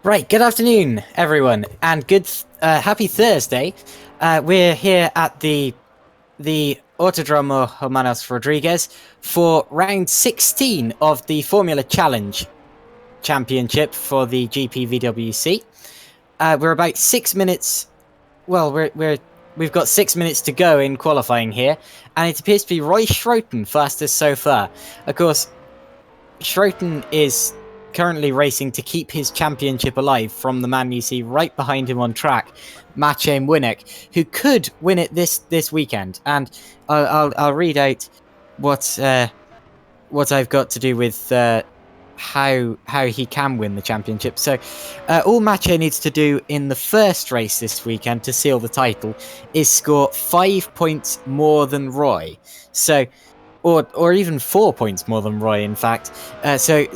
Right, good afternoon, everyone, and happy Thursday. We're here at the Autodromo Hermanos Rodriguez for round 16 of the Formula Challenge Championship for the GPVWC. We're about 6 minutes. Well, we've got 6 minutes to go in qualifying here, and it appears to be Roy Schroten fastest so far. Of course, Schroten is currently racing to keep his championship alive from the man you see right behind him on track, Maciej Winnick, who could win it this weekend. And I'll read out what I've got to do with how he can win the championship. So all Maciej needs to do in the first race this weekend to seal the title is score 5 points more than Roy. So or even 4 points more than Roy, in fact. So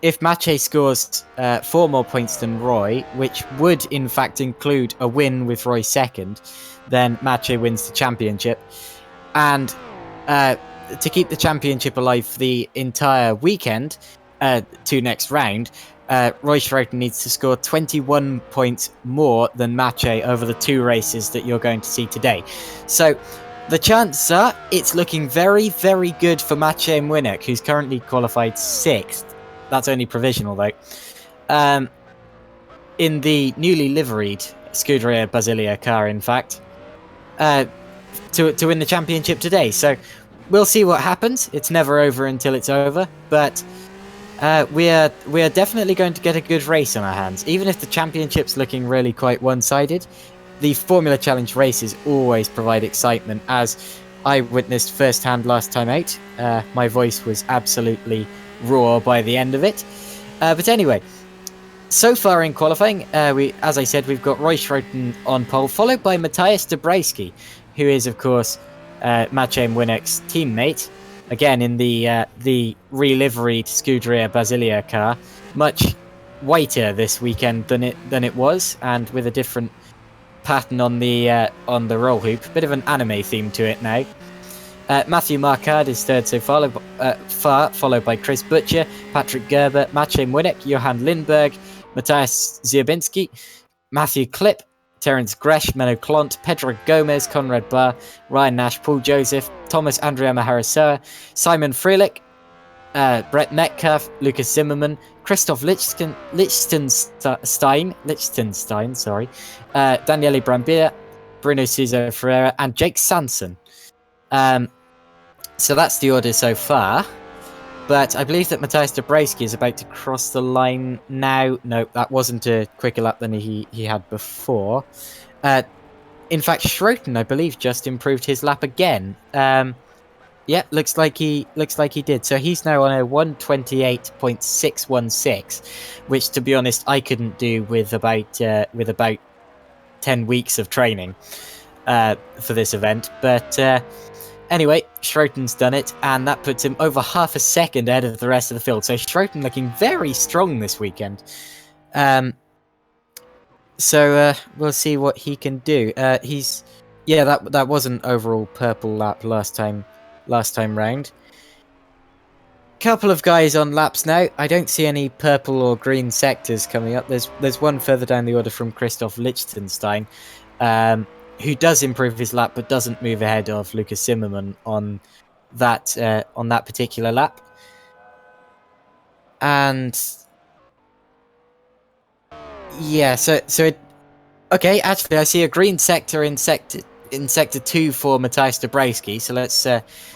if Maciej scores 4 more points than Roy, which would in fact include a win with Roy second, then Maciej wins the championship. And to keep the championship alive for the entire weekend, to next round, Roy Schroten needs to score 21 points more than Maciej over the 2 races that you're going to see today. So the chances are it's looking very, very good for Maciej Winnick, who's currently qualified 6th. That's only provisional, though. In the newly liveried Scuderia Basilia car, in fact, to win the championship today. So we'll see what happens. It's never over until it's over, but we are definitely going to get a good race on our hands. Even if the championship's looking really quite one-sided, the Formula Challenge races always provide excitement, as I witnessed firsthand last time out. My voice was absolutely raw by the end of it. But anyway, so far in qualifying, as I said, we've got Roy Schroten on pole, followed by Matthias Dabrowski, who is, of course, Maciej Winnick's teammate. Again, in the re-liveried Scuderia Basilia car, much whiter this weekend than it was, and with a different pattern on the roll hoop, bit of an anime theme to it now. Matthew Marquardt is third so far, followed by Chris Butcher, Patrick Gerber, Maciej Winnick, Johan Lindberg, Matthias Ziobinski, Matthew Klipp, Terence Gresh, Menno Klont, Pedro Gomez, Conrad Barr, Ryan Nash, Paul Joseph, Thomas Andrea Maharasoa, Simon Freilich, Brett Metcalf, Lucas Zimmermann, Christoph Lichtenstein, Daniele Brambilla, Bruno Souza Ferreira, and Jake Sanson. So that's the order so far. But I believe that Matthias Dabrowski is about to cross the line now. No, that wasn't a quicker lap than he had before. In fact, Schroten, I believe, just improved his lap again. Yeah, looks like he did. So he's now on a 1:28.616, which, to be honest, I couldn't do with about 10 weeks of training for this event. But anyway, Schroten's done it, and that puts him over half a second ahead of the rest of the field. So Schroten looking very strong this weekend. So we'll see what he can do. That was an overall purple lap last time round. Couple of guys on laps now. I don't see any purple or green sectors coming up. There's one further down the order from Christoph Lichtenstein, who does improve his lap but doesn't move ahead of Lucas Zimmermann on that particular lap. And yeah, okay, actually I see a green sector in sector 2 for Matthias Dabrowski, so let's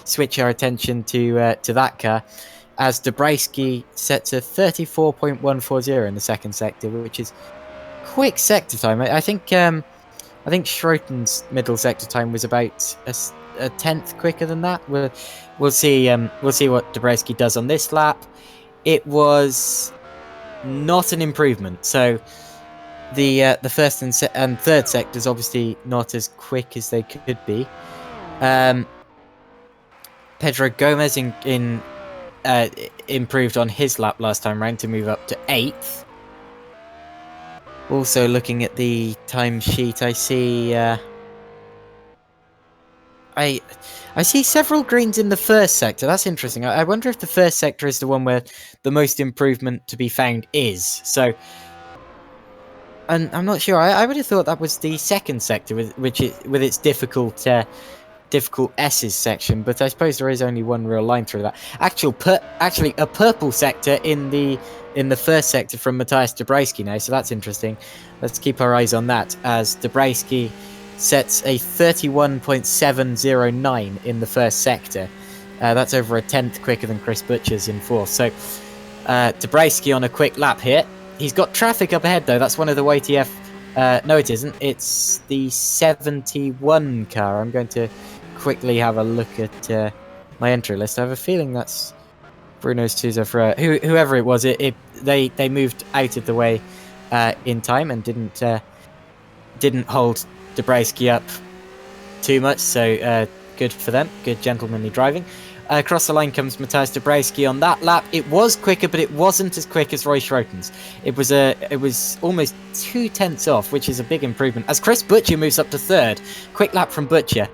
switch our attention to that car, as Dabrowski sets a 34.140 in the second sector, which is quick sector time. I think Schroten's middle sector time was about a tenth quicker than that. We'll see what Dabrowski does on this lap. It was not an improvement, so the first and third sectors obviously not as quick as they could be. Pedro Gomez improved on his lap last time round to move up to 8th. Also looking at the timesheet, I I see several greens in the first sector. That's interesting. I wonder if the first sector is the one where the most improvement to be found is. So, and I'm not sure. I would have thought that was the second sector, with its difficult S's section. But I suppose there is only one real line through that. Actually, a purple sector in the first sector from Matthias Dabrowski now. So that's interesting. Let's keep our eyes on that as Dabrowski sets a 31.709 in the first sector. That's over a tenth quicker than Chris Butcher's in fourth. So Dabrowski on a quick lap here. He's got traffic up ahead though. That's one of the YTF. No, it isn't. It's the 71 car. I'm going to quickly have a look at my entry list. I have a feeling that's Bruno Souza for whoever it was. They moved out of the way in time and didn't hold Dabrowski up too much. So good for them. Good gentlemanly driving. Across the line comes Matthias Dabrowski on that lap. It was quicker, but it wasn't as quick as Roy Schroten's. It was almost 2 tenths off, which is a big improvement. As Chris Butcher moves up to third, quick lap from Butcher.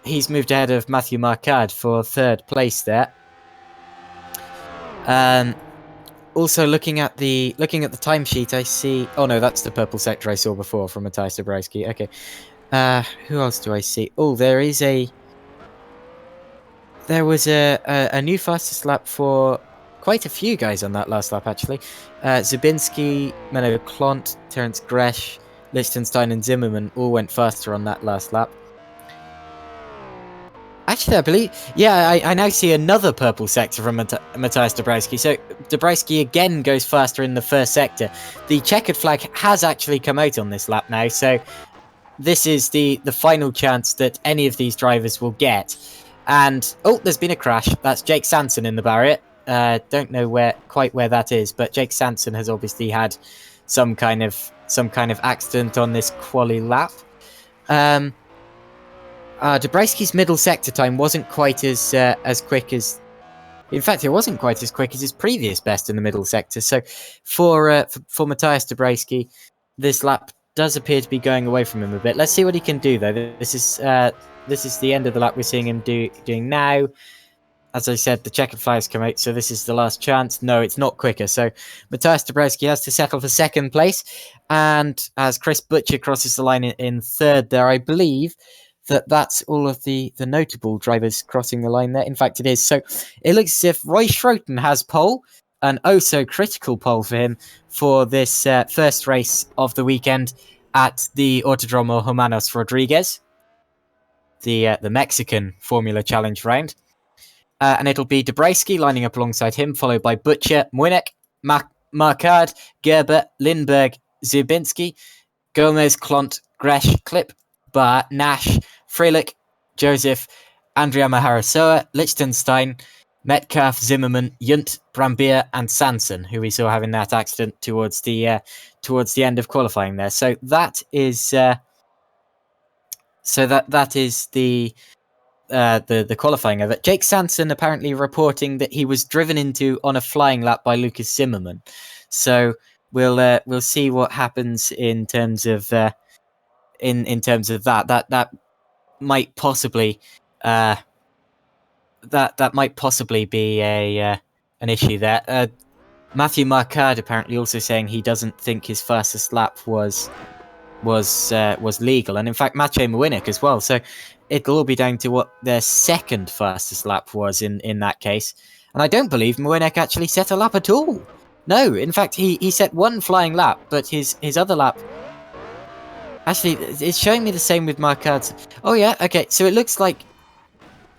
He's moved ahead of Matthew Marcard for third place there. Also looking at the timesheet, I see. Oh no, that's the purple sector I saw before from Matthias Dabrowski. Okay. Who else do I see? Oh, there was a new fastest lap for quite a few guys on that last lap, actually. Zubinski, Menno Klont, Terence Gresh, Liechtenstein and Zimmerman all went faster on that last lap. Actually, I believe... Yeah, I now see another purple sector from Matthias Dabrowski. So Dabrowski again goes faster in the first sector. The checkered flag has actually come out on this lap now, so this is the final chance that any of these drivers will get. And, oh, there's been a crash. That's Jake Sanson in the barrier. Don't know quite where that is, but Jake Sanson has obviously had some kind of accident on this quali lap. Dabrowski's middle sector time wasn't quite as quick as... In fact, it wasn't quite as quick as his previous best in the middle sector. So for Matthias Dabrowski, this lap does appear to be going away from him a bit. Let's see what he can do, though. This is the end of the lap we're seeing him doing now. As I said, the checkered flags come out, so this is the last chance. No, it's not quicker. So Matthias Dabrowski has to settle for second place. And as Chris Butcher crosses the line in third there, I believe that's all of the notable drivers crossing the line there. In fact, it is. So it looks as if Roy Schroten has pole, an oh-so-critical pole for him for this first race of the weekend at the Autodromo Hermanos Rodriguez, the Mexican Formula Challenge round. And it'll be Dabrowski lining up alongside him, followed by Butcher, Moinek, Marcard, Gerber, Lindberg, Zubinski, Gomez, Klont, Gresh, Klipp, Barr, Nash, Freilich, Joseph, Andrea Maharasoa, Liechtenstein, Metcalf, Zimmerman, Junt, Brambier, and Sanson, who we saw having that accident towards the end of qualifying there. So that is the qualifying of it. Jake Sanson apparently reporting that he was driven into on a flying lap by Lucas Zimmerman. So we'll see what happens in terms of in terms of that. That might possibly that might possibly be an issue there. Matthew Marcard apparently also saying he doesn't think his fastest lap was legal, and in fact Maciej Moinek as well. So it'll all be down to what their second fastest lap was in that case. And I don't believe Moinek actually set a lap at all. No, in fact he set one flying lap, but his other lap... Actually, it's showing me the same with Marcard's... Oh yeah, okay, so it looks like...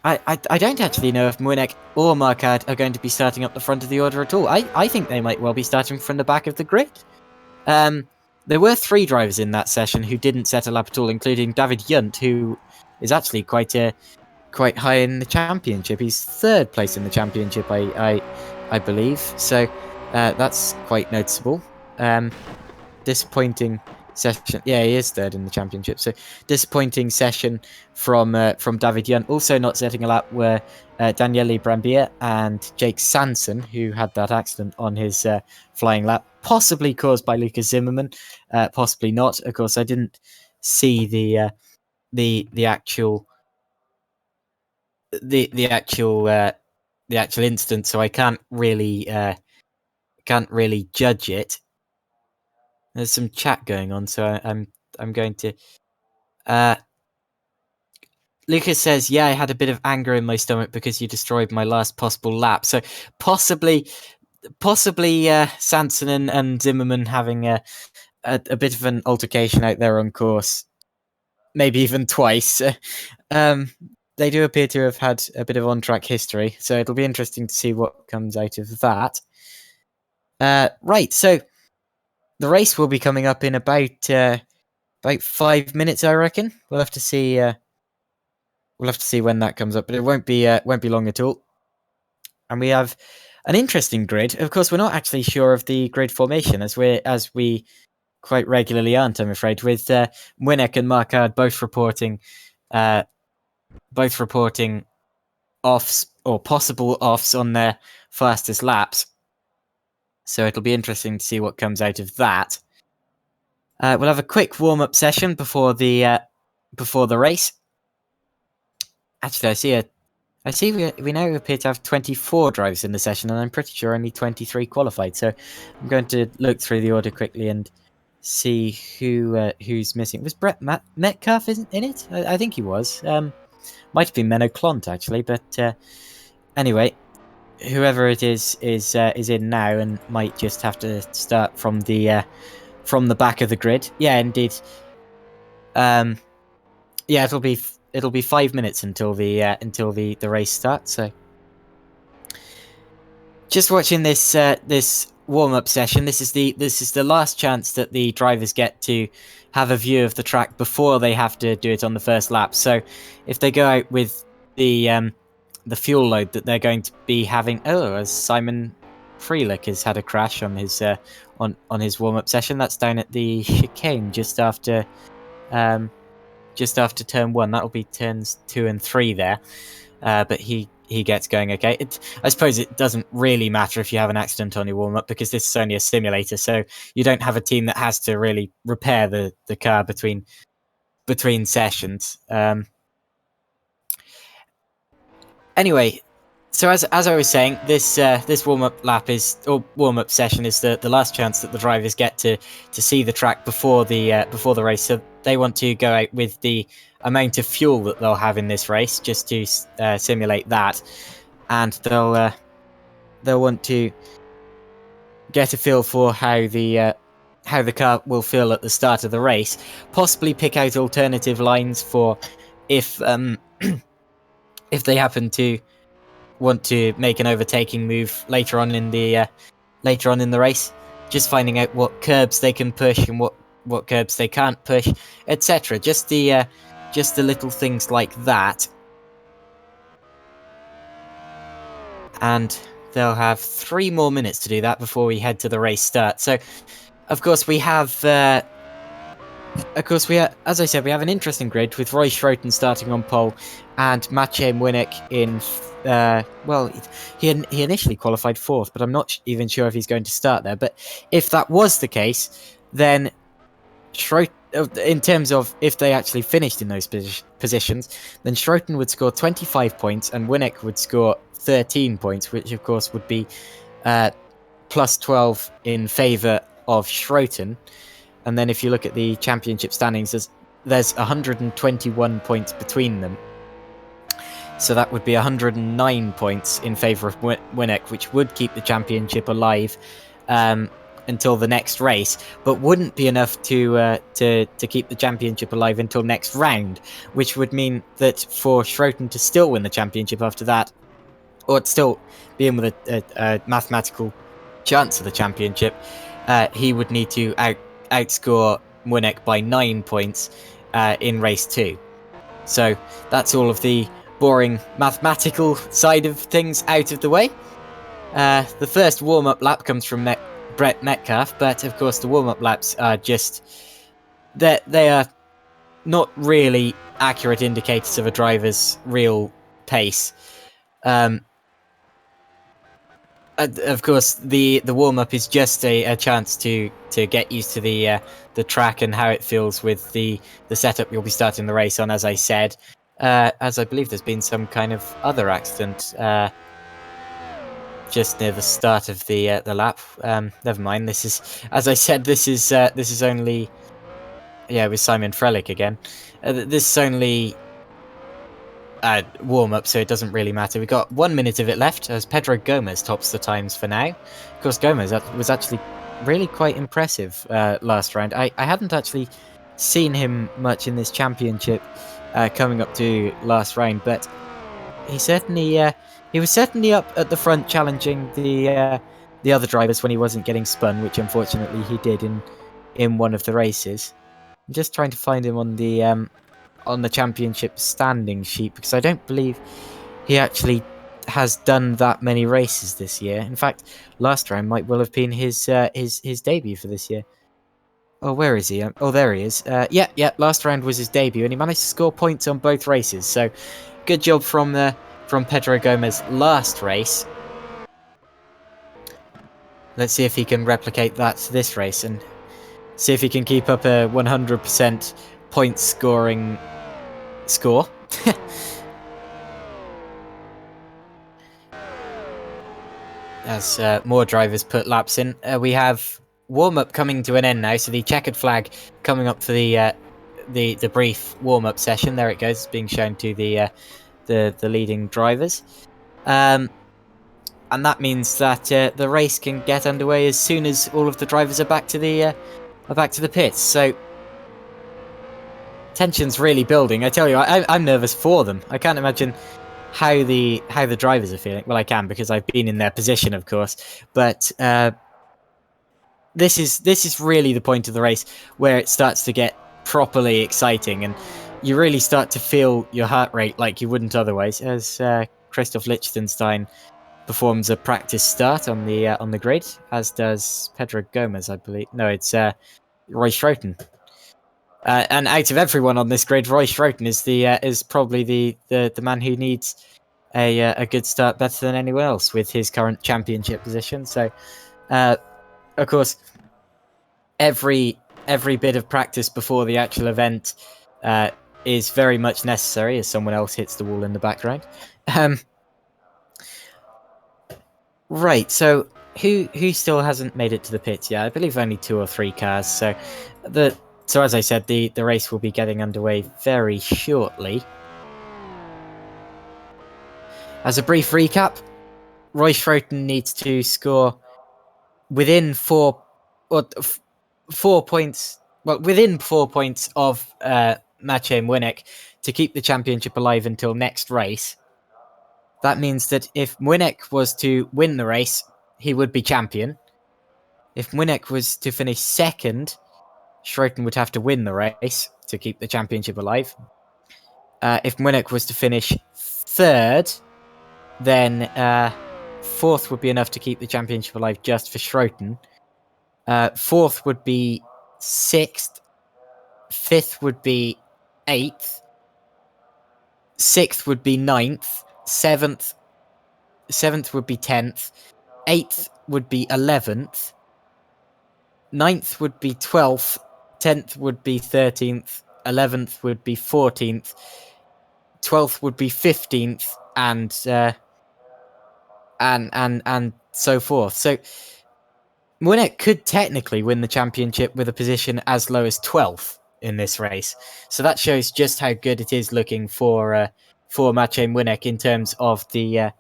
I don't actually know if Moinek or Marcard are going to be starting up the front of the order at all. I think they might well be starting from the back of the grid. There were 3 drivers in that session who didn't set a lap at all, including David Junt, who is actually quite high in the championship. He's 3rd place in the championship, I believe. So that's quite noticeable. Disappointing session. Yeah, he is 3rd in the championship. So disappointing session from David Junt. Also not setting a lap were Daniele Brambier and Jake Sanson, who had that accident on his flying lap, possibly caused by Lucas Zimmerman, possibly not. Of course, I didn't see the the actual instance, so I can't really judge it. There's some chat going on, so I'm going to. Lucas says, "Yeah, I had a bit of anger in my stomach because you destroyed my last possible lap." So possibly, Sanson and Zimmerman having a bit of an altercation out there on course, maybe even twice. They do appear to have had a bit of on-track history, so it'll be interesting to see what comes out of that. Right, so the race will be coming up in about 5 minutes, I reckon. We'll have to see. We'll have to see when that comes up, but it won't be long at all. And we have an interesting grid. Of course, we're not actually sure of the grid formation, as we quite regularly aren't, I'm afraid, with Winnick and Marquardt both reporting offs or possible offs on their fastest laps. So it'll be interesting to see what comes out of that. We'll have a quick warm-up session before the race. Actually, I see we now appear to have 24 drivers in the session, and I'm pretty sure only 23 qualified. So I'm going to look through the order quickly and see who's missing. Was Brett Metcalf in it? I think he was. Might have been Menno Clont actually, but anyway, whoever it is in now and might just have to start from the back of the grid. Yeah, indeed. Yeah, it'll be 5 minutes until the race starts. So just watching this warm-up session. This is the last chance that the drivers get to have a view of the track before they have to do it on the first lap. So if they go out with the fuel load that they're going to be having, as Simon Freelick has had a crash on his warm-up session. That's down at the chicane just after turn 1. That'll be turns 2 and 3 there. But he gets going okay. I suppose it doesn't really matter if you have an accident on your warm-up, because this is only a simulator, so you don't have a team that has to really repair the car between sessions. Anyway, so as I was saying, this warm-up session is the last chance that the drivers get to see the track before the race. So they want to go out with the amount of fuel that they'll have in this race, just to simulate that, and they'll want to get a feel for how the car will feel at the start of the race. Possibly pick out alternative lines for if if they happen to want to make an overtaking move later on in the race. Just finding out what curbs they can push and what curbs they can't push, etc. Just the little things like that. And they'll have 3 more minutes to do that before we head to the race start. So, of course, we have, as I said, we have an interesting grid with Roy Schroten starting on pole and Maciej Winnick in. He initially qualified 4th, but I'm not even sure if he's going to start there. But if that was the case, then in terms of if they actually finished in those positions, then Schroten would score 25 points and Winnick would score 13 points, which of course would be plus 12 in favour of Schroten. And then if you look at the championship standings, there's 121 points between them. So that would be 109 points in favour of Winnick, which would keep the championship alive until the next race, but wouldn't be enough to keep the championship alive until next round, which would mean that for Schroten to still win the championship after that, or still be in with a mathematical chance of the championship, he would need to outscore Winnick by 9 points in race 2. So that's all of the boring mathematical side of things out of the way. The first warm-up lap comes from Brett Metcalf, but of course the warm-up laps are just they are not really accurate indicators of a driver's real pace. Of course, the warm up is just a chance to get used to the track and how it feels with the setup you'll be starting the race on. As I said, as I believe there's been some kind of other accident just near the start of the lap. Never mind. This is, as I said, this is only with Simon Frelick again. This is only warm up, so it doesn't really matter. We've got 1 minute of it left as Pedro Gomez tops the times for now. Of course, Gomez was actually really quite impressive last round. I hadn't actually seen him much in this championship coming up to last round, but he certainly he was certainly up at the front challenging the other drivers when he wasn't getting spun, which unfortunately he did in one of the races. I'm just trying to find him on the championship standing sheet because I don't believe he actually has done that many races this year. In fact, last round might well have been his debut for this year. Oh, where is he? Oh, there he is. Yeah. Last round was his debut, and he managed to score points on both races. So, good job from Pedro Gomez last race. Let's see if he can replicate that this race and see if he can keep up a 100% point scoring score. As more drivers put laps in, we have warm-up coming to an end now, so the checkered flag coming up for the brief warm-up session. There it goes, being shown to the leading drivers, and that means that the race can get underway as soon as all of the drivers are back to the pits. So tension's really building. I tell you, I'm nervous for them. I can't imagine how the drivers are feeling. Well, I can because I've been in their position, of course. But this is really the point of the race where it starts to get properly exciting, and you really start to feel your heart rate like you wouldn't otherwise. As Christoph Liechtenstein performs a practice start on the grid, as does Pedro Gomez, I believe. No, it's Roy Schroten. And out of everyone on this grid, Roy Schroten is probably the man who needs a good start better than anyone else with his current championship position. So, of course, every bit of practice before the actual event is very much necessary as someone else hits the wall in the background. Right, so who still hasn't made it to the pits yet? I believe only 2 or 3 cars. So as I said, the race will be getting underway very shortly. As a brief recap, Roy Schroten needs to score within 4 points. Well, within 4 points of Maciej Młynek to keep the championship alive until next race. That means that if Młynek was to win the race, he would be champion. If Młynek was to finish second, Schroten would have to win the race to keep the championship alive. If Młynek was to finish third, then fourth would be enough to keep the championship alive just for Schroten. Fourth would be sixth. Fifth would be eighth. Sixth would be ninth. Seventh would be 10th. 8th would be 11th. 9th would be 12th. 10th would be 13th. 11th would be 14th. 12th would be 15th, and so forth. So Młynek could technically win the championship with a position as low as 12th in this race. So that shows just how good it is looking for Maciej Młynek in terms of the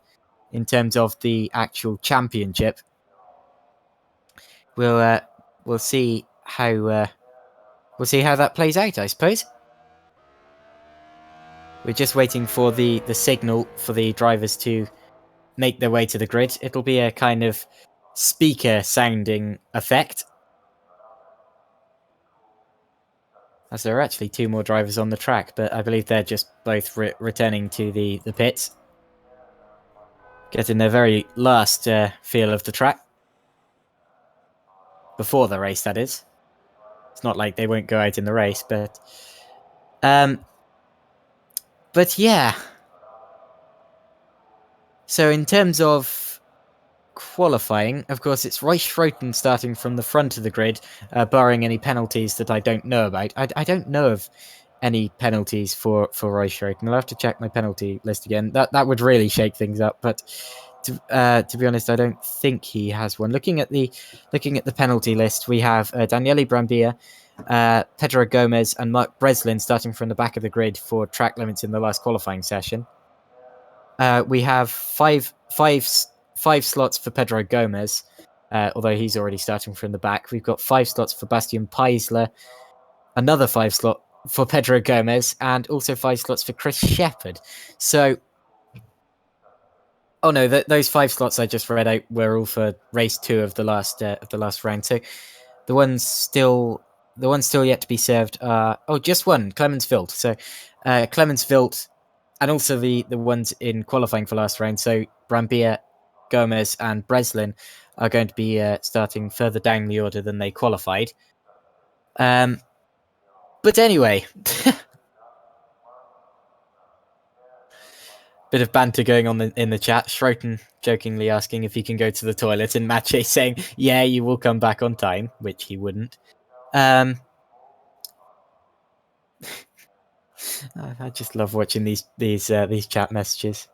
actual championship. We'll see how that plays out, I suppose. We're just waiting for the signal for the drivers to make their way to the grid. It'll be a kind of speaker sounding effect, as there are actually 2 more drivers on the track, but I believe they're just both returning to the pits, getting their very last feel of the track before the race, that is. It's not like they won't go out in the race, but yeah. So in terms of qualifying, of course, it's Roy Schroten starting from the front of the grid, barring any penalties that I don't know about. I don't know of any penalties for Roy Schroten. I'll have to check my penalty list again. That would really shake things up, but to be honest, I don't think he has one. Looking at the penalty list, we have Daniele Brambilla, Pedro Gomez, and Mark Breslin starting from the back of the grid for track limits in the last qualifying session. We have five slots for Pedro Gomez, although he's already starting from the back. We've got 5 slots for Bastian Peisler, another 5 slot for Pedro Gomez, and also 5 slots for Chris Shepherd. So, oh no, those 5 slots I just read out were all for race 2 of the last round. So the ones still yet to be served are just one, Clemens Vilt. So Clemens Vilt, and also the ones in qualifying for last round. So Brambilla, Gomez, and Breslin are going to be starting further down the order than they qualified. But anyway, bit of banter going on in the chat. Schroten jokingly asking if he can go to the toilet, and Mache saying, "Yeah, you will come back on time," which he wouldn't. I just love watching these chat messages.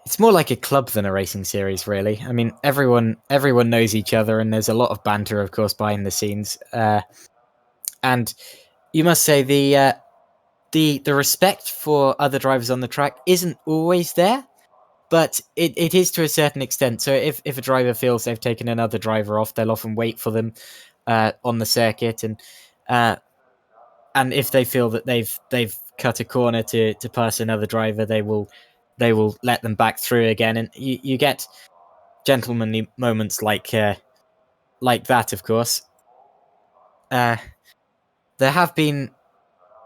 It's more like a club than a racing series, really. I mean, everyone knows each other, and there's a lot of banter, of course, behind the scenes. And you must say the respect for other drivers on the track isn't always there, but it is to a certain extent. So if a driver feels they've taken another driver off, they'll often wait for them on the circuit, and if they feel that they've cut a corner to pass another driver, they will let them back through again, and you get gentlemanly moments like that. Of course, there have been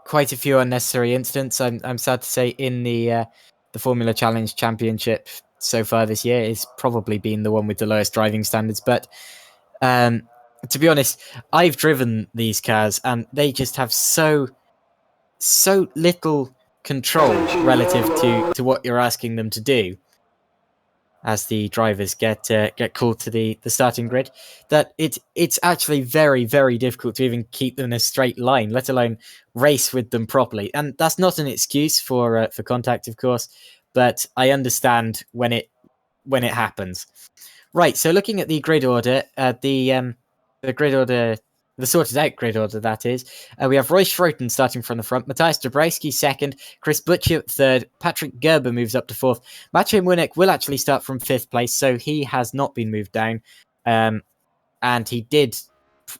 quite a few unnecessary incidents. I'm sad to say in the Formula Challenge Championship so far this year is probably been the one with the lowest driving standards. But to be honest, I've driven these cars and they just have so little control relative to what you're asking them to do as the drivers get called to the starting grid, that it's actually very, very difficult to even keep them in a straight line, let alone race with them properly. And that's not an excuse for contact, of course, but I understand when it happens. Right, so looking at the grid order, the grid order, the sorted out grid order, that is, we have Roy Schroten starting from the front, Matthias Dabrowski second, Chris Butcher third, Patrick Gerber moves up to fourth. Maciej Munich will actually start from 5th place, so he has not been moved down, and he did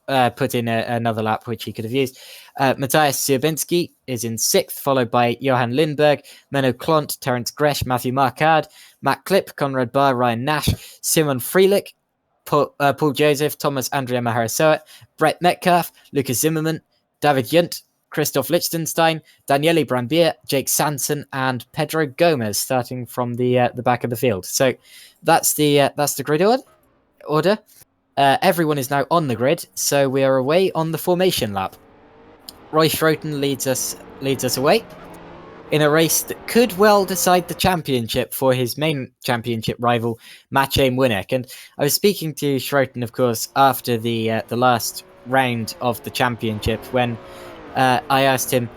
put in another lap, which he could have used. Matthias Sierbiński is in 6th, followed by Johan Lindberg, Menno Klont, Terence Gresh, Matthew Marquardt, Matt Klipp, Conrad Barr, Ryan Nash, Simon Frielich, Paul Joseph, Thomas Andrea Maharasoa, Brett Metcalf, Lucas Zimmermann, David Junt, Christoph Lichtenstein, Daniele Brambilla, Jake Sanson, and Pedro Gomez starting from the back of the field. So that's the grid order. Everyone is now on the grid, so we are away on the formation lap. Roy Schroten leads us away in a race that could well decide the championship for his main championship rival, Maciej Munich. And I was speaking to Schroten, of course, after the last round of the championship, when I asked him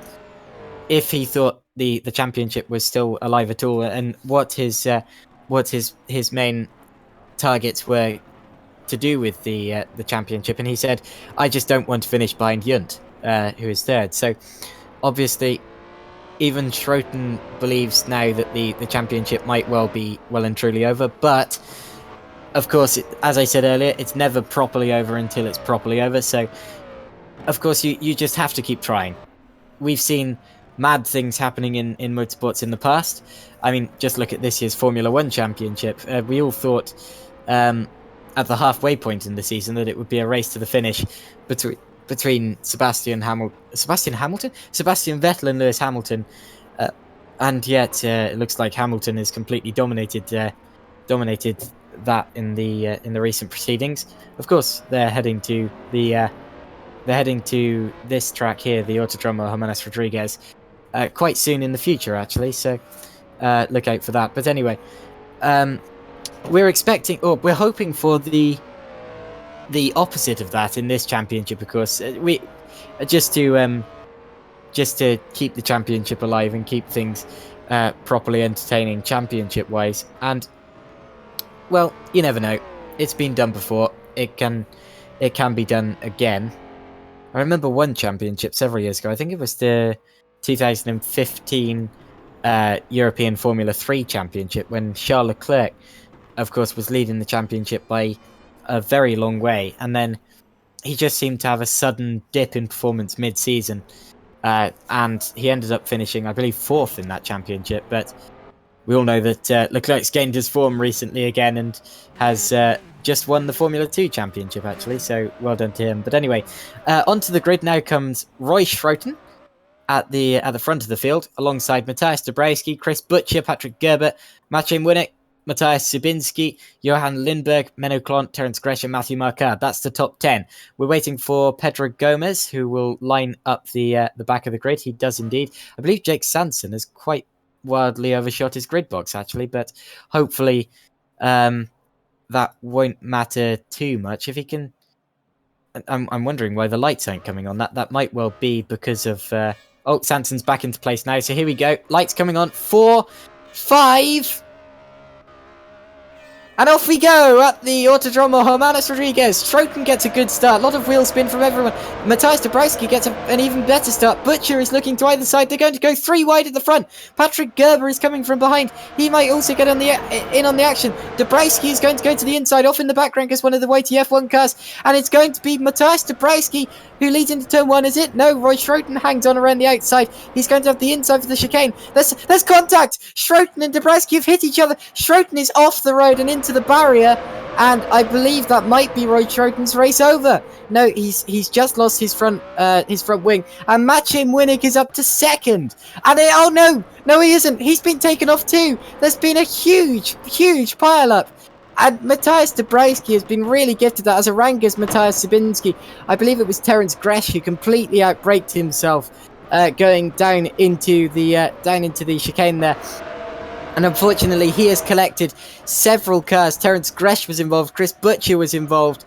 if he thought the championship was still alive at all, and what his main targets were to do with the championship. And he said, "I just don't want to finish behind Junt, who is third." So obviously, even Schroten believes now that the championship might well be well and truly over. But of course, as I said earlier, it's never properly over until it's properly over. So of course, you just have to keep trying. We've seen mad things happening in motorsports in the past. I mean, just look at this year's Formula One championship. We all thought at the halfway point in the season that it would be a race to the finish between Sebastian Vettel and Lewis Hamilton, and yet it looks like Hamilton has completely dominated that in the recent proceedings. Of course, they're heading to this track here, the Autodromo Hermanos Rodriguez, quite soon in the future, actually. So look out for that. But anyway, we're expecting, or we're hoping for the opposite of that in this championship, of course. We just to keep the championship alive and keep things properly entertaining championship wise. And well, you never know. It's been done before. It can be done again. I remember one championship several years ago. I think it was the 2015 European Formula 3 Championship, when Charles Leclerc, of course, was leading the championship by a very long way, and then he just seemed to have a sudden dip in performance mid-season, and he ended up finishing, I believe, 4th in that championship. But we all know that Leclerc's gained his form recently again and has just won the Formula 2 championship, actually, so well done to him. But anyway, onto the grid now comes Roy Schroten at the front of the field, alongside Matthias Dabrowski, Chris Butcher, Patrick Gerber, Maciej Winnick, Matthias Subinski, Johan Lindberg, Menno Klont, Terence Gresham, Matthew Marquardt. That's the top 10. We're waiting for Pedro Gomez, who will line up the back of the grid. He does indeed. I believe Jake Sanson has quite wildly overshot his grid box, actually, but hopefully that won't matter too much. If he can... I'm wondering why the lights aren't coming on. That might well be because of... Oh, Sanson's back into place now, so here we go. Lights coming on. 4, 5... And off we go at the Autodromo Hermanos Rodriguez. Schroten gets a good start. A lot of wheel spin from everyone. Matthias Dabrowski gets an even better start. Butcher is looking to either side. They're going to go 3 wide at the front. Patrick Gerber is coming from behind. He might also get on in on the action. Dabrowski is going to go to the inside, off in the background as one of the weighty F1 cars. And it's going to be Matthias Dabrowski who leads into turn 1, is it? No, Roy Schroten hangs on around the outside. He's going to have the inside for the chicane. There's contact. Schroten and Dabrowski have hit each other. Schroten is off the road and into the barrier, and I believe that might be Roy Schroten's race over. No, he's just lost his front wing, and Maciej Winnick is up to 2nd. And oh no, he isn't. He's been taken off too. There's been a huge pile up. And Matthias Dabrowski has been really gifted that as Aranga's Matthias Subinski. I believe it was Terence Gresh who completely outbraked himself, going down into the chicane there. And unfortunately, he has collected several cars. Terence Gresh was involved. Chris Butcher was involved.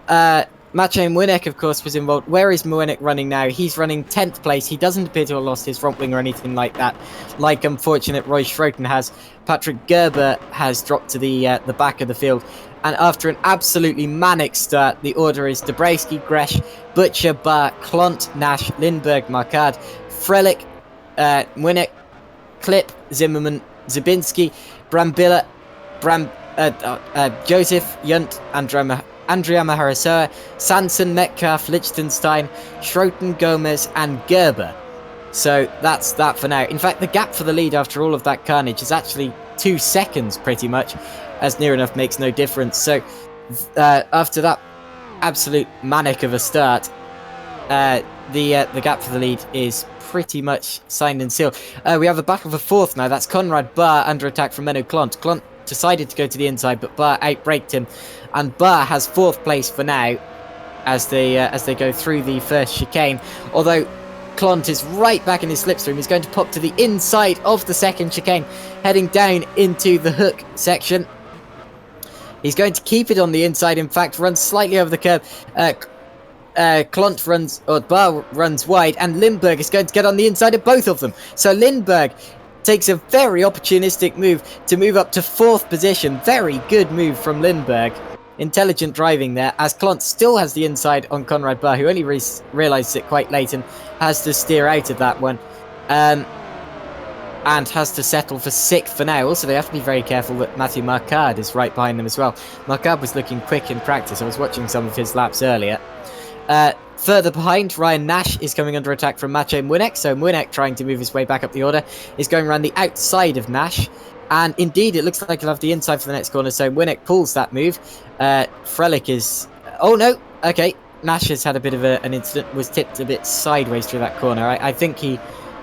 Maciej Winnick, of course, was involved. Where is Winnick running now? He's running 10th place. He doesn't appear to have lost his front wing or anything like that, like unfortunate Roy Schroten has. Patrick Gerber has dropped to the back of the field. And after an absolutely manic start, the order is Dabrowski, Gresh, Butcher, Barr, Klont, Nash, Lindberg, Marquardt, Frelick, Winnick, Klipp, Zimmerman, Zabinski, Brambilla, Joseph, Yunt, Andrea Maharasoa, Sanson, Metcalf, Liechtenstein, Schroten, Gomez, and Gerber. So that's that for now. In fact, the gap for the lead after all of that carnage is actually 2 seconds, pretty much, as near enough makes no difference. So after that absolute manic of a start, the gap for the lead is pretty much signed and sealed. We have a battle for 4th now. That's Conrad Barr under attack from Menno Klont. Klont decided to go to the inside, but Barr outbraked him, and Barr has 4th place for now as they go through the first chicane. Although Klont is right back in his slipstream. He's going to pop to the inside of the 2nd chicane, heading down into the hook section. He's going to keep it on the inside. In fact, runs slightly over the curb. Klont runs, or Barr runs wide, and Lindberg is going to get on the inside of both of them. So Lindberg takes a very opportunistic move to move up to 4th position. Very good move from Lindberg. Intelligent driving there, as Klont still has the inside on Conrad Barr, who only realised it quite late and has to steer out of that one. And has to settle for 6th for now. Also, they have to be very careful that Matthew Marquardt is right behind them as well. Marquardt was looking quick in practice. I was watching some of his laps earlier. Further behind, Ryan Nash is coming under attack from Maciej Winnick. So Winnick, trying to move his way back up the order, is going around the outside of Nash. And indeed, it looks like he'll have the inside for the next corner. So Winnick pulls that move. Frelick is... Oh, no. Okay. Nash has had a bit of an incident. Was tipped a bit sideways through that corner. I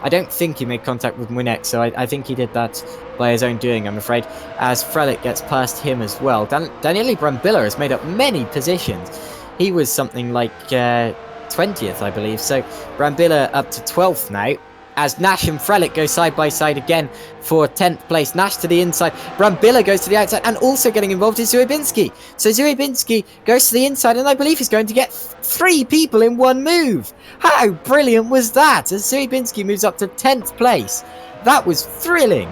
don't think he made contact with Winnick. So I think he did that by his own doing, I'm afraid. As Frelick gets past him as well. Daniele Brambilla has made up many positions. He was something like 20th, I believe. So Brambilla up to 12th now. as Nash and Frelick go side by side again for 10th place. Nash to the inside, Brambilla goes to the outside, and also getting involved is Zuibinski. So Zuibinski goes to the inside, and I believe he's going to get 3 people in one move. How brilliant was that? As Zuibinski moves up to 10th place. That was thrilling.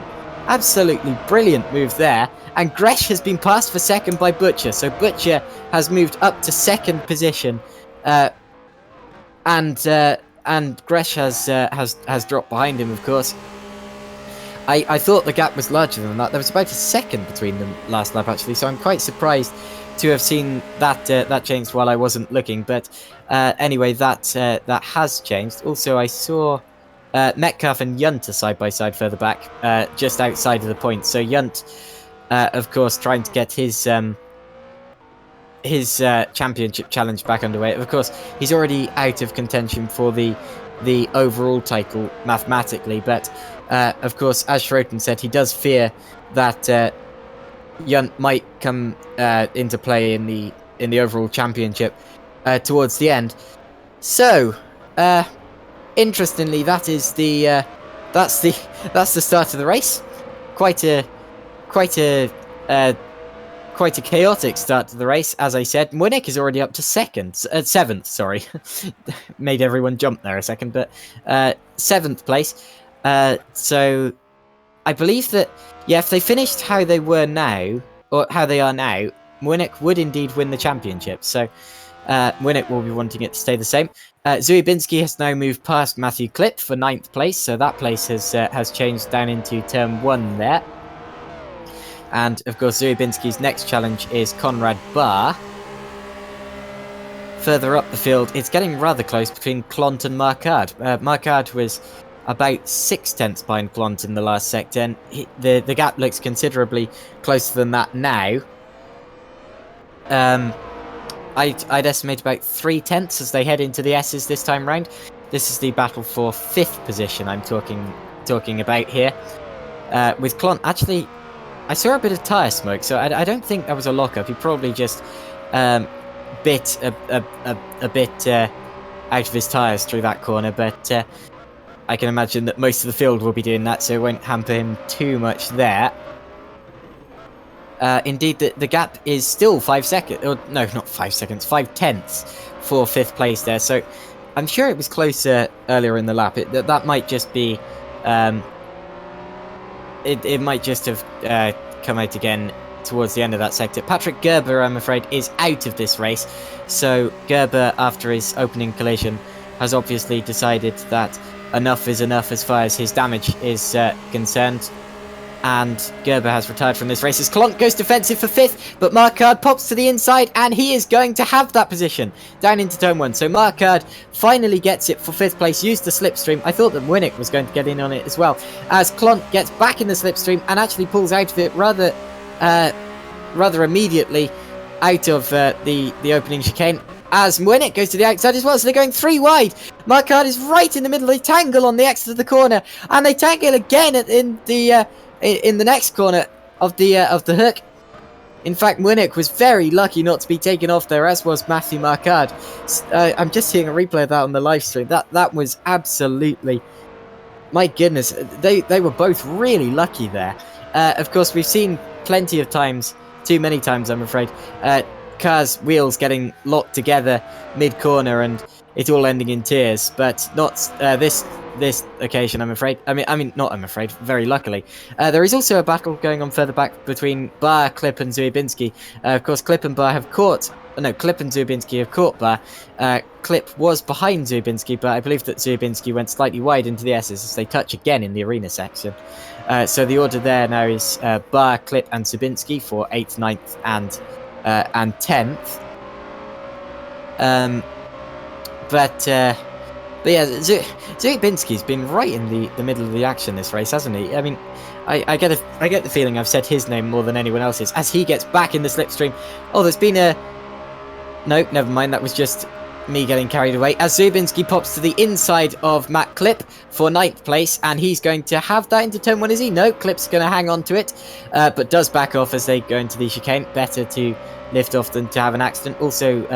Absolutely brilliant move there. And Gresh has been passed for second by Butcher. So Butcher has moved up to second position. And Gresh has dropped behind him, of course. I thought the gap was larger than that. There was about a second between them last lap, actually, so I'm quite surprised to have seen that changed while I wasn't looking. But anyway, that has changed. Also, I saw Metcalf and Yunt are side by side further back, just outside of the point. So Yunt, of course, trying to get his championship challenge back underway. Of course, he's already out of contention for the overall title mathematically, but of course, as Schroten said, he does fear that Yunt might come into play in the overall championship towards the end. So, interestingly, that's the start of the race. Quite a chaotic start to the race, as I said. Munich is already up to seventh, sorry. Made everyone jump there a second, but 7th place. So I believe that, yeah, if they finished how they were now, or how they are now, Munich would indeed win the championship. So Munich will be wanting it to stay the same. Zuibinski has now moved past Matthew Klipp for 9th place, so that place has changed down into turn 1 there. And, of course, Zuibinski's next challenge is Conrad Barr. Further up the field, it's getting rather close between Clont and Marcard. Marcard was about 6/10 behind Clont in the last sector, and the gap looks considerably closer than that now. I'd estimate about 3/10 as they head into the S's this time round. This is the battle for 5th position I'm talking about here. With Clont, actually, I saw a bit of tyre smoke, so I don't think that was a lockup. He probably just bit a bit out of his tyres through that corner, but I can imagine that most of the field will be doing that, so it won't hamper him too much there. Indeed, the gap is still 5 seconds. Or, no, not 5 seconds, 5/10 for 5th place there, so I'm sure it was closer earlier in the lap. That might just be... It might just have come out again towards the end of that sector. Patrick Gerber, I'm afraid, is out of this race. So Gerber, after his opening collision, has obviously decided that enough is enough as far as his damage is concerned. And Gerber has retired from this race as Clont goes defensive for 5th, but Marcard pops to the inside, and he is going to have that position down into turn 1. So Marcard finally gets it for 5th place, used the slipstream. I thought that Winnick was going to get in on it as well, as Clont gets back in the slipstream and actually pulls out of it rather immediately out of the opening chicane, as Winnick goes to the outside as well, so they're going 3 wide. Marcard is right in the middle. They tangle on the exit of the corner, and they tangle again in the next corner of the hook. In fact, Munich was very lucky not to be taken off there, as was Matthew Marcard. I'm just seeing a replay of that on the live stream. That was absolutely... My goodness, they were both really lucky there. Of course, we've seen plenty of times, too many times I'm afraid, cars' wheels getting locked together mid-corner and it all ending in tears, but not this occasion, I'm afraid. I mean, not I'm afraid, very luckily. There is also a battle going on further back between Barr, Klipp and Zuibinski. Of course, Klipp and Zuibinski have caught Barr. Klipp was behind Zuibinski, but I believe that Zuibinski went slightly wide into the S's as they touch again in the arena section. So the order there now is Barr, Klipp and Zuibinski for 8th, 9th and 10th. But yeah, Zuibinski's been right in the middle of the action this race, hasn't he? I mean, I get the feeling I've said his name more than anyone else's as he gets back in the slipstream. Oh, there's been a... Nope, never mind, that was just me getting carried away. As Zuibinski pops to the inside of Matt Klipp for 9th place, and he's going to have that into turn 1, is he? No, Klipp's going to hang on to it, but does back off as they go into the chicane. Better to lift off than to have an accident. Also,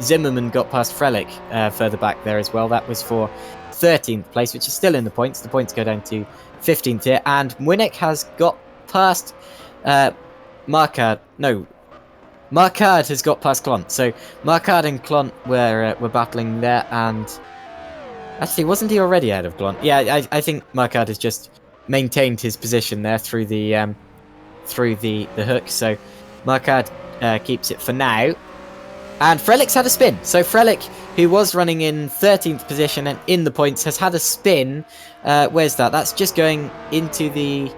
Zimmerman got past Frelick further back there as well. That was for 13th place, which is still in the points. The points go down to 15th here, and Winnick has got past Marquard. No, Marquard has got past Clont. So Marquard and Clont were battling there, and actually, wasn't he already out of Clont? Yeah, I think Marquard has just maintained his position there through the hook. So Marquard keeps it for now. And Frelic's had a spin. So Frelic, who was running in 13th position and in the points, has had a spin. Where's that? That's just going into the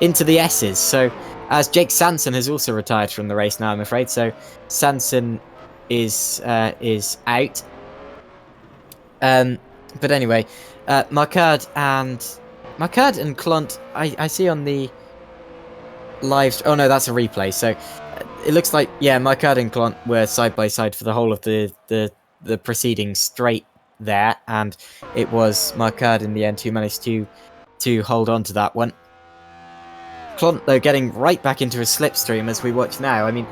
S's. So as Jake Sanson has also retired from the race now, I'm afraid. So Sanson is out. But anyway, Marquard and Clont, I see on the live. Oh no, that's a replay. So it looks like, yeah, Marquard and Clont were side by side for the whole of the preceding straight there, and it was Marquard in the end who managed to hold on to that one. Clont, though, getting right back into a slipstream as we watch now. I mean,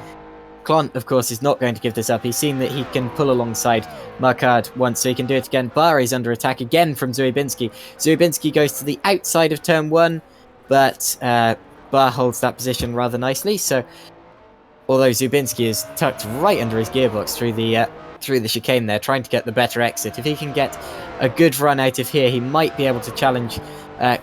Clont, of course, is not going to give this up. He's seen that he can pull alongside Marquard once, so he can do it again. Bar is under attack again from Zuibinski. Zuibinski goes to the outside of turn 1, but Bar holds that position rather nicely. So, although Zuibinski is tucked right under his gearbox through the chicane there, trying to get the better exit. If he can get a good run out of here, he might be able to challenge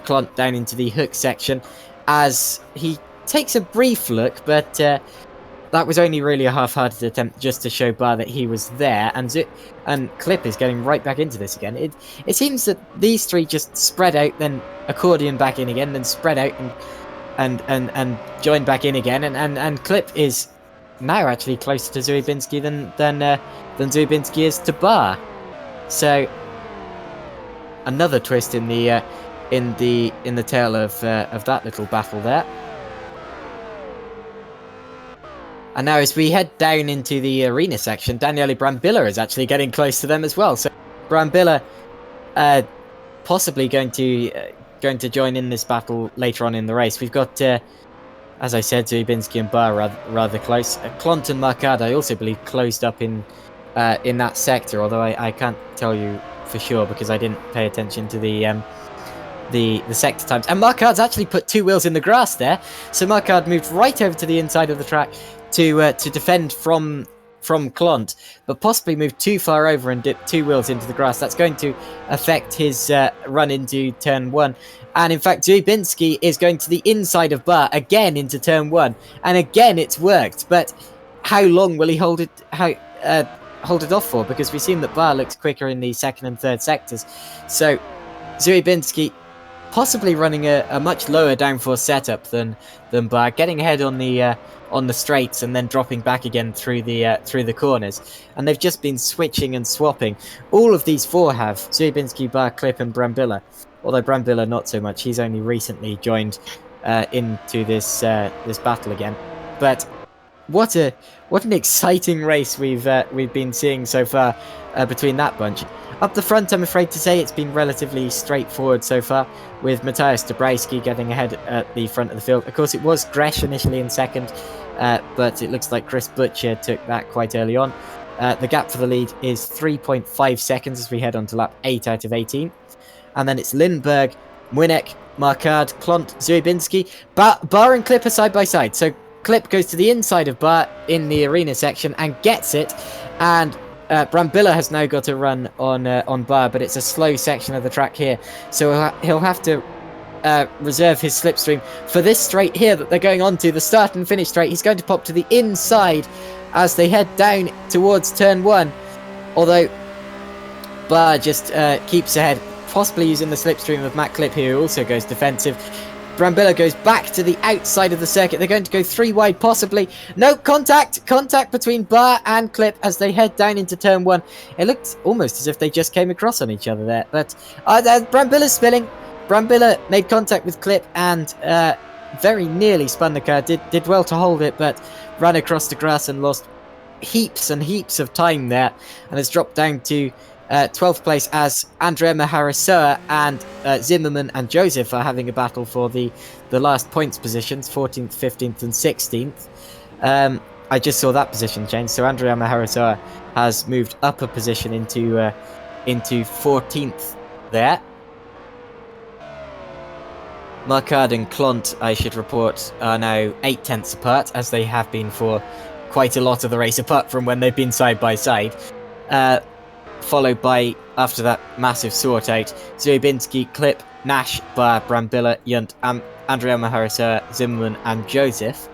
Clont down into the hook section, as he takes a brief look, but that was only really a half-hearted attempt just to show Bar that he was there, and Clip is getting right back into this again. It seems that these three just spread out, then accordion back in again, then spread out and join back in again, and Clip is now actually closer to Zuibinski than Zuibinski is to Bar. So another twist in the tale of that little battle there. And now as we head down into the arena section, Daniele Brambilla is actually getting close to them as well. So Brambilla possibly going to join in this battle later on in the race. We've got, as I said, Zuibinski and Bar rather close. Clont and Marquard, I also believe, closed up in that sector, although I can't tell you for sure because I didn't pay attention to the sector times. And Marquard's actually put 2 wheels in the grass there, so Marquard moved right over to the inside of the track to defend from Clont, but possibly moved too far over and dipped 2 wheels into the grass. That's going to affect his run into turn 1. And in fact, Zuibinski is going to the inside of Bar again into turn 1, and again it's worked. But how long will he hold it off for? Because we've seen that Bar looks quicker in the second and third sectors. So Zuibinski possibly running a much lower downforce setup than Bar, getting ahead on the straights and then dropping back again through the corners. And they've just been switching and swapping. All of these 4 have Zuibinski, Bar, Clip, and Brambilla. Although Brambilla not so much. He's only recently joined into this battle again. But what an exciting race we've been seeing so far between that bunch. Up the front, I'm afraid to say it's been relatively straightforward so far, with Matthias Dabrowski getting ahead at the front of the field. Of course, it was Gresh initially in second, but it looks like Chris Butcher took that quite early on. The gap for the lead is 3.5 seconds as we head on to lap 8 out of 18. And then it's Lindberg, Winnick, Marquard, Clont, Zuibinski. Bar and Clip are side by side. So Clip goes to the inside of Bar in the arena section and gets it. And Brambilla has now got a run on Bar, but it's a slow section of the track here. So he'll have to reserve his slipstream for this straight here that they're going on to, the start and finish straight. He's going to pop to the inside as they head down towards turn 1. Although Bar just keeps ahead, possibly using the slipstream of Matt Clip here, who also goes defensive. Brambilla goes back to the outside of the circuit. They're going to go 3 wide, possibly. No, contact between Bar and Clip as they head down into turn 1. It looked almost as if they just came across on each other there, but Brambilla's spilling. Brambilla made contact with Clip and very nearly spun the car. Did well to hold it, but ran across the grass and lost heaps and heaps of time there, and has dropped down to 12th place as Andrea Maharasoa and Zimmerman and Joseph are having a battle for the last points positions, 14th, 15th and 16th. I just saw that position change, so Andrea Maharasoa has moved up a position into 14th there. Marcard and Clont, I should report, are now 8/10 apart, as they have been for quite a lot of the race, apart from when they've been side by side. Followed by, after that massive sort out, Zubinski, Clip, Nash, Bar, Brambilla, Yunt, Andrea Maharasa, Zimmerman, and Joseph.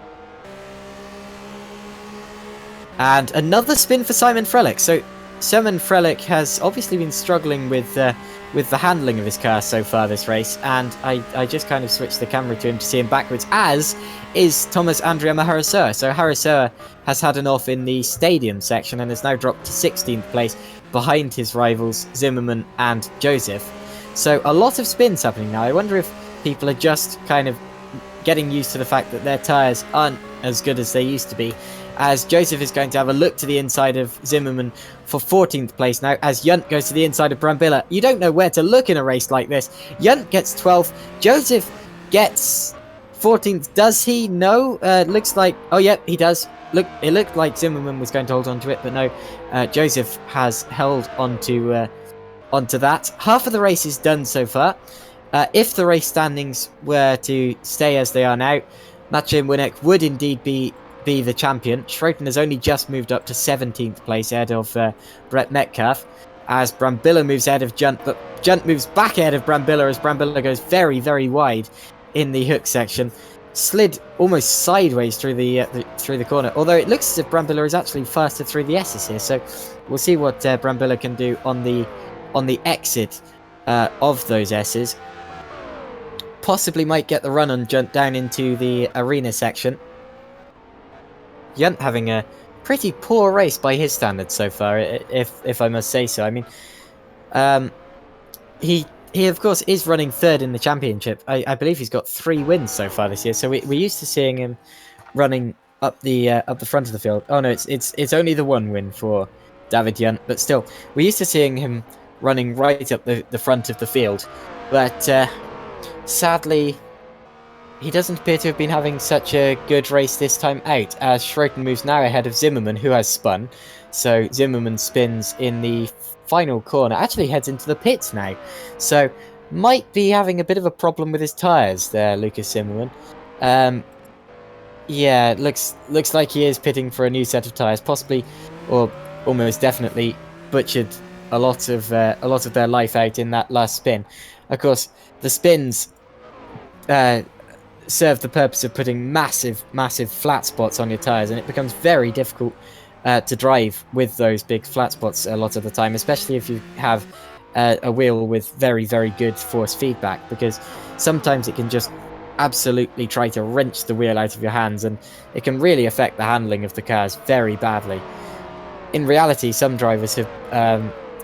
And another spin for Simon Frelick. So Simon Frelick has obviously been struggling with the handling of his car so far this race, and I just kind of switched the camera to him to see him backwards, as is Thomas Andrea Maharasa. So Harasur has had an off in the stadium section and has now dropped to 16th place behind his rivals Zimmerman and Joseph. So a lot of spins happening now. I wonder if people are just kind of getting used to the fact that their tyres aren't as good as they used to be, as Joseph is going to have a look to the inside of Zimmerman for 14th place now, as Yunt goes to the inside of Brambilla. You don't know where to look in a race like this. Yunt gets 12th, Joseph gets 14th. Does he? No. Looks like... Oh, yeah, he does. Look, it looked like Zimmerman was going to hold on to it, but no. Joseph has held onto that. Half of the race is done so far. If the race standings were to stay as they are now, Maciej Winnick would indeed be the champion. Schroeton has only just moved up to 17th place ahead of Brett Metcalf, as Brambilla moves ahead of Junt, but Junt moves back ahead of Brambilla as Brambilla goes very, very wide in the hook section. Slid almost sideways through the corner, although it looks as if Brambilla is actually faster through the S's here, so we'll see what Brambilla can do on the exit of those S's. Possibly might get the run on Junt down into the arena section. Junt having a pretty poor race by his standards so far, if I must say so. I mean, he of course is running third in the championship. I believe he's got 3 wins so far this year. So we're used to seeing him running up the front of the field. Oh no, it's only the 1 win for David Junt, but still, we're used to seeing him running right up the front of the field. But sadly, he doesn't appear to have been having such a good race this time out, as Schroeton moves now ahead of Zimmerman, who has spun. So Zimmerman spins in the final corner, actually heads into the pits now. So might be having a bit of a problem with his tyres there, Lucas Zimmerman. Yeah, looks like he is pitting for a new set of tyres, possibly, or almost definitely, butchered a lot of their life out in that last spin. Of course, the spins serve the purpose of putting massive flat spots on your tyres, and it becomes very difficult to drive with those big flat spots a lot of the time, especially if you have a wheel with very good force feedback, because sometimes it can just absolutely try to wrench the wheel out of your hands, and it can really affect the handling of the cars very badly. In reality, some drivers have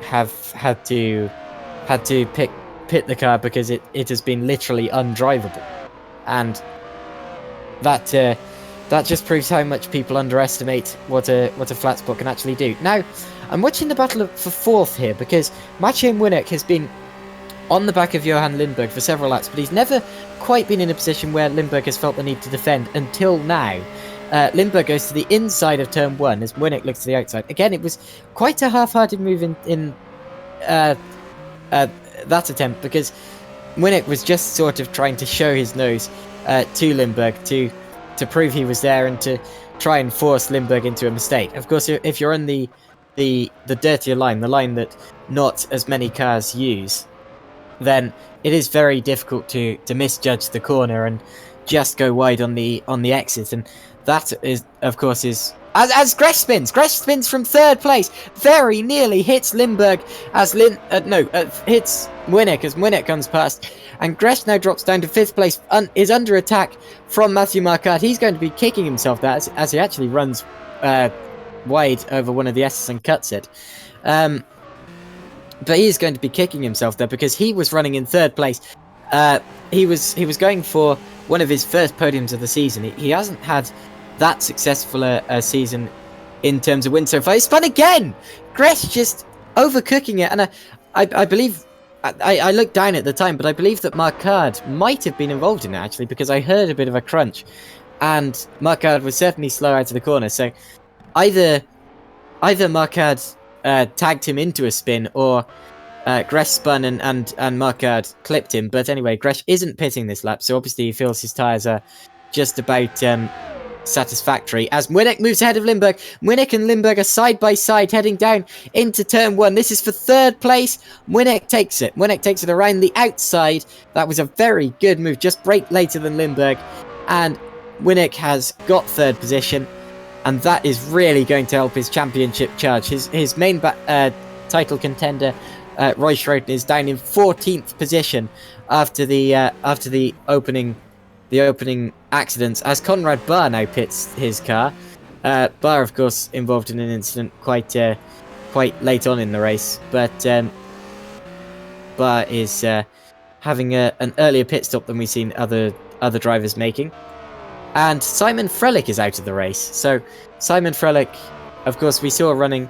had to pit the car because it has been literally undrivable. And that just proves how much people underestimate what a flat spot can actually do. Now, I'm watching the battle for 4th here, because Maciej Winnick has been on the back of Johan Lindberg for several laps, but he's never quite been in a position where Lindberg has felt the need to defend until now. Lindberg goes to the inside of turn 1 as Winnick looks to the outside. Again, it was quite a half-hearted move in that attempt, because Winnick was just sort of trying to show his nose to Lindberg to prove he was there and to try and force Lindberg into a mistake. Of course, if you're on the dirtier line, the line that not as many cars use, then it is very difficult to misjudge the corner and just go wide on the exit. And that is, of course, is as Gresh spins from 3rd place, very nearly hits Lindberg as hits Winnick as Winnick comes past, and Gresh now drops down to 5th place, is under attack from Matthew Marquardt. He's going to be kicking himself there as he actually runs wide over one of the S's and cuts it. But he's going to be kicking himself there because he was running in 3rd place. He was going for one of his first podiums of the season. He hasn't had that successful a season in terms of wins so far. He spun again! Gresh just overcooking it, and I believe... I looked down at the time, but I believe that Marquardt might have been involved in it, actually, because I heard a bit of a crunch, and Marquardt was certainly slow out of the corner, so either Marquardt tagged him into a spin, or Gresh spun and Marquard clipped him. But anyway, Gresh isn't pitting this lap, so obviously he feels his tyres are just about satisfactory. As Winnick moves ahead of Lindbergh. Winnick and Lindbergh are side by side heading down into turn 1. This is for 3rd place. Winnick takes it. Winnick takes it around the outside. That was a very good move, just break later than Lindbergh. And Winnick has got 3rd position. And that is really going to help his championship charge. His main title contender, Roy Schroden, is down in 14th position after the opening accidents, as Conrad Barr now pits his car. Barr, of course, involved in an incident quite late on in the race, but Barr is having an earlier pit stop than we've seen other drivers making. And Simon Frelick is out of the race. So Simon Frelick, of course, we saw running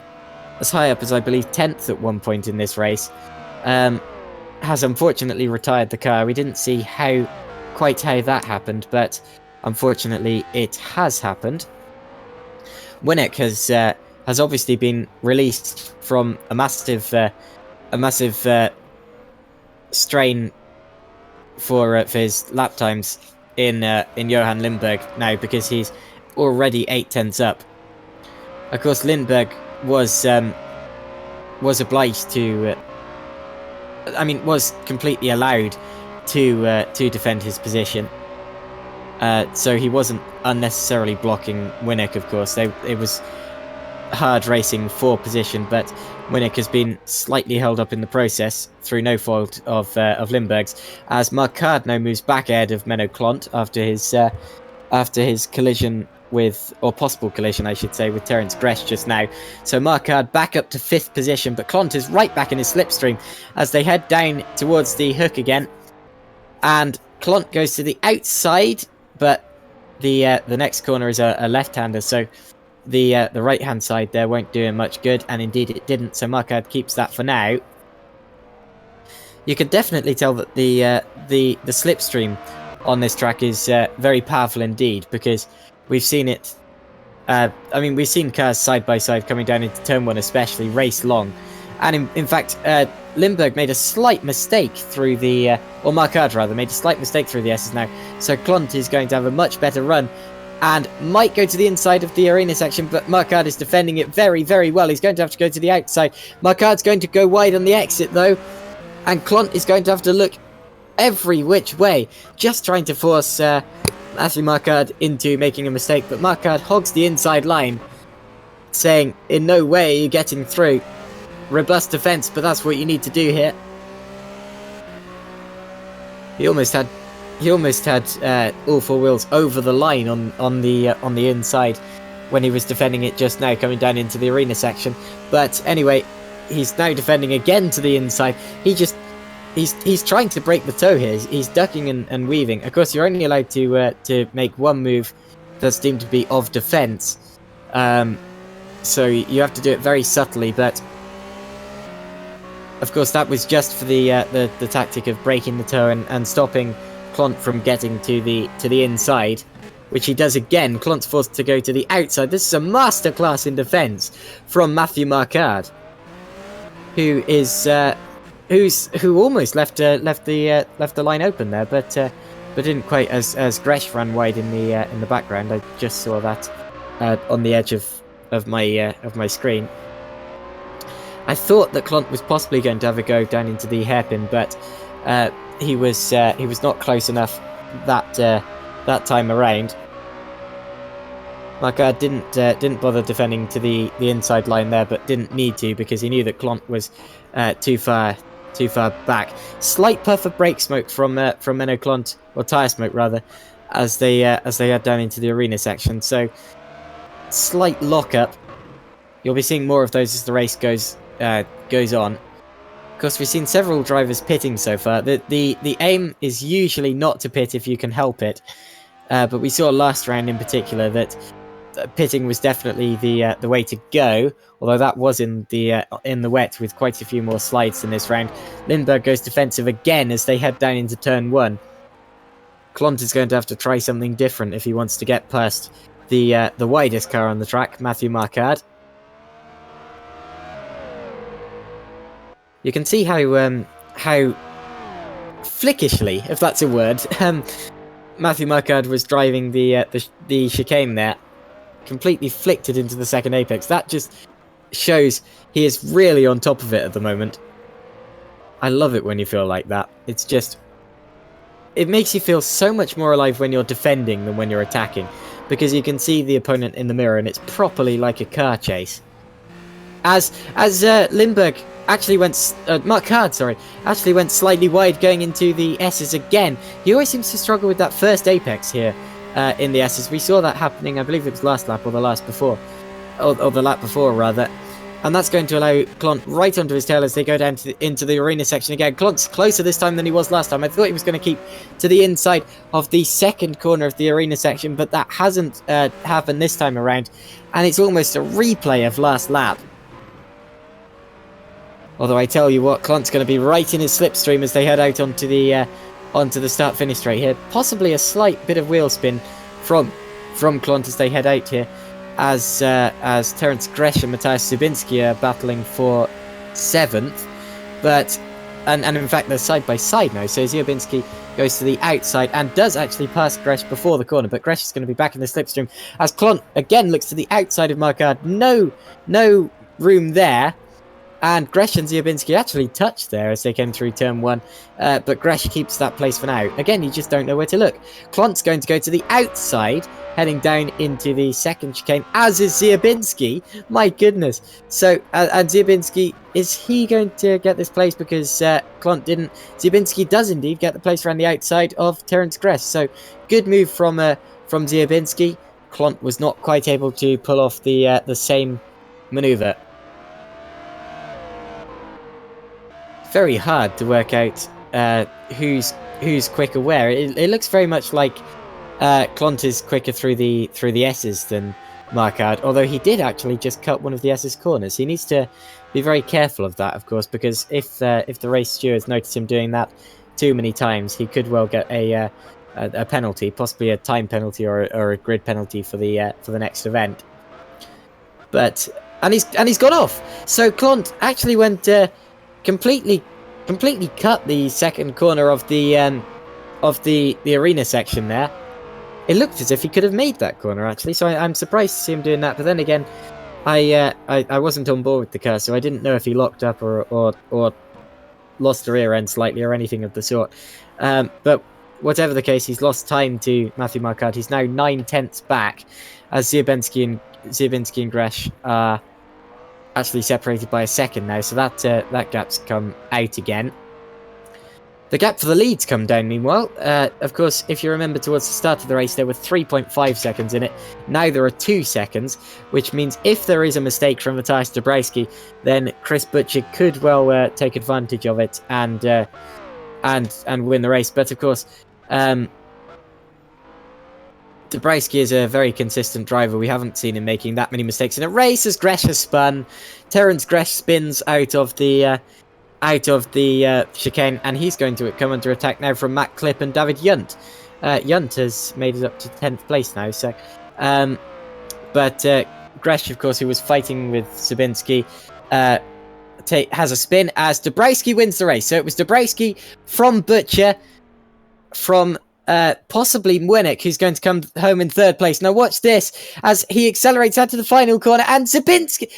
as high up as, I believe, 10th at one point in this race, has unfortunately retired the car. We didn't see quite how that happened, but unfortunately it has happened. Winnick has obviously been released from a massive strain. For his lap times in Johan Lindbergh now, because he's already 8/10 up. Of course, Lindbergh was obliged to, was completely allowed to defend his position. So he wasn't unnecessarily blocking Winnick, of course. It was hard racing for position, but Winnick has been slightly held up in the process through no fault of Lindbergh's, as Marquard now moves back ahead of Menno Clont after his collision with, or possible collision I should say, with Terence Gresh just now. So Marquard back up to 5th position, but Clont is right back in his slipstream as they head down towards the hook again. And Clont goes to the outside, but the next corner is a left-hander, so the right-hand side there won't do him much good, and indeed it didn't, so Marquard keeps that for now. You can definitely tell that the slipstream on this track is very powerful indeed, because we've seen it. We've seen cars side by side coming down into turn 1, especially race long, and in fact, Lindbergh made a slight mistake through the, or Marquard rather, made a slight mistake through the S's now, so Clont is going to have a much better run, and might go to the inside of the arena section, but Marquard is defending it very, very well. He's going to have to go to the outside. Marquard's going to go wide on the exit, though, and Clont is going to have to look every which way, just trying to force Matthew Marquard into making a mistake, but Marquard hogs the inside line, saying, in no way are you getting through. Robust defence, but that's what you need to do here. He almost had all 4 wheels over the line on the inside when he was defending it just now, coming down into the arena section. But anyway, he's now defending again to the inside. He's trying to break the toe here. He's ducking and weaving. Of course, you're only allowed to make one move that's deemed to be of defence, so you have to do it very subtly. But of course, that was just for the tactic of breaking the toe and stopping Clont from getting to the inside, which he does again. Clont's forced to go to the outside. This is a masterclass in defence from Matthew Marquard, who almost left the line open there, but didn't quite, as Gresh ran wide in the background. I just saw that on the edge of my screen. I thought that Clont was possibly going to have a go down into the hairpin, but he was not close enough that time around. Marquard didn't bother defending to the inside line there, but didn't need to, because he knew that Clont was too far back. Slight puff of brake smoke from Menno Clont, or tyre smoke rather, as they head down into the arena section. So slight lock-up. You'll be seeing more of those as the race goes on. Of course, we've seen several drivers pitting so far. The aim is usually not to pit if you can help it, but we saw last round in particular that pitting was definitely the way to go. Although that was in the wet with quite a few more slides than this round. Lindbergh goes defensive again as they head down into turn 1. Clont is going to have to try something different if he wants to get past the widest car on the track, Matthew Marquard. you can see how flickishly, if that's a word, Matthew Marquardt was driving the chicane there, completely flicked it into the second apex. That just shows he is really on top of it at the moment. I love it when you feel like that. It's just, it makes you feel so much more alive when you're defending than when you're attacking, because you can see the opponent in the mirror and it's properly like a car chase. As Lindbergh actually went, Marquardt, sorry, actually went slightly wide going into the S's again. He always seems to struggle with that first apex here in the S's. We saw that happening, I believe it was last lap or the last before, or the lap before rather. And that's going to allow Clont right onto his tail as they go down into the arena section again. Clont's closer this time than he was last time. I thought he was going to keep to the inside of the second corner of the arena section, but that hasn't happened this time around. And it's almost a replay of last lap. Although I tell you what, Clont's going to be right in his slipstream as they head out onto the start-finish straight here. Possibly a slight bit of wheel spin from Clont as they head out here. As Terence Gresh and Matthias Zubinski are battling for 7th, but and in fact they're side by side now. So Zubinski goes to the outside and does actually pass Gresh before the corner, but Gresh is going to be back in the slipstream as Clont again looks to the outside of Marquardt. No room there. And Gresh and Zubinski actually touched there as they came through turn 1, but Gresh keeps that place for now. Again, you just don't know where to look. Clont's going to go to the outside, heading down into the second chicane, as is Zubinski. My goodness. So, and Zubinski, is he going to get this place because Clont didn't? Zubinski does indeed get the place around the outside of Terence Gresh. So, good move from Zubinski. Clont was not quite able to pull off the same manoeuvre. Very hard to work out who's quicker where. It looks very much like Clont is quicker through the S's than Marquardt, although he did actually just cut one of the S's corners. He needs to be very careful of that, of course, because if the race stewards notice him doing that too many times, he could well get a penalty, possibly a time penalty or a grid penalty for the next event. But and he's got off. So Clont actually went. Completely cut the second corner of the arena section there. It looked as if he could have made that corner actually, so I'm surprised to see him doing that. But then again, I wasn't on board with the car, so I didn't know if he locked up or lost the rear end slightly or anything of the sort. But whatever the case, he's lost time to Matthew Marquardt. He's now 9/10 back, as Zubinski and Gresh are actually separated by a second now, so that gap's come out again. The gap for the leads come down meanwhile. Of course, if you remember towards the start of the race, there were 3.5 seconds in it. Now there are 2 seconds, which means if there is a mistake from Matthias Dabrowski, then Chris Butcher could well take advantage of it and win the race. But of course, Dabrowski is a very consistent driver. We haven't seen him making that many mistakes in a race as Gresh has spun. Terence Gresh spins out of the chicane, and he's going to come under attack now from Matt Clipp and David Yunt. Yunt has made it up to 10th place now. So, but Gresh, of course, who was fighting with Zubinski, has a spin as Dabrowski wins the race. So it was Dabrowski from Butcher, from possibly Mwinick, who's going to come home in 3rd place. Now watch this as he accelerates out to the final corner, and Zubinski,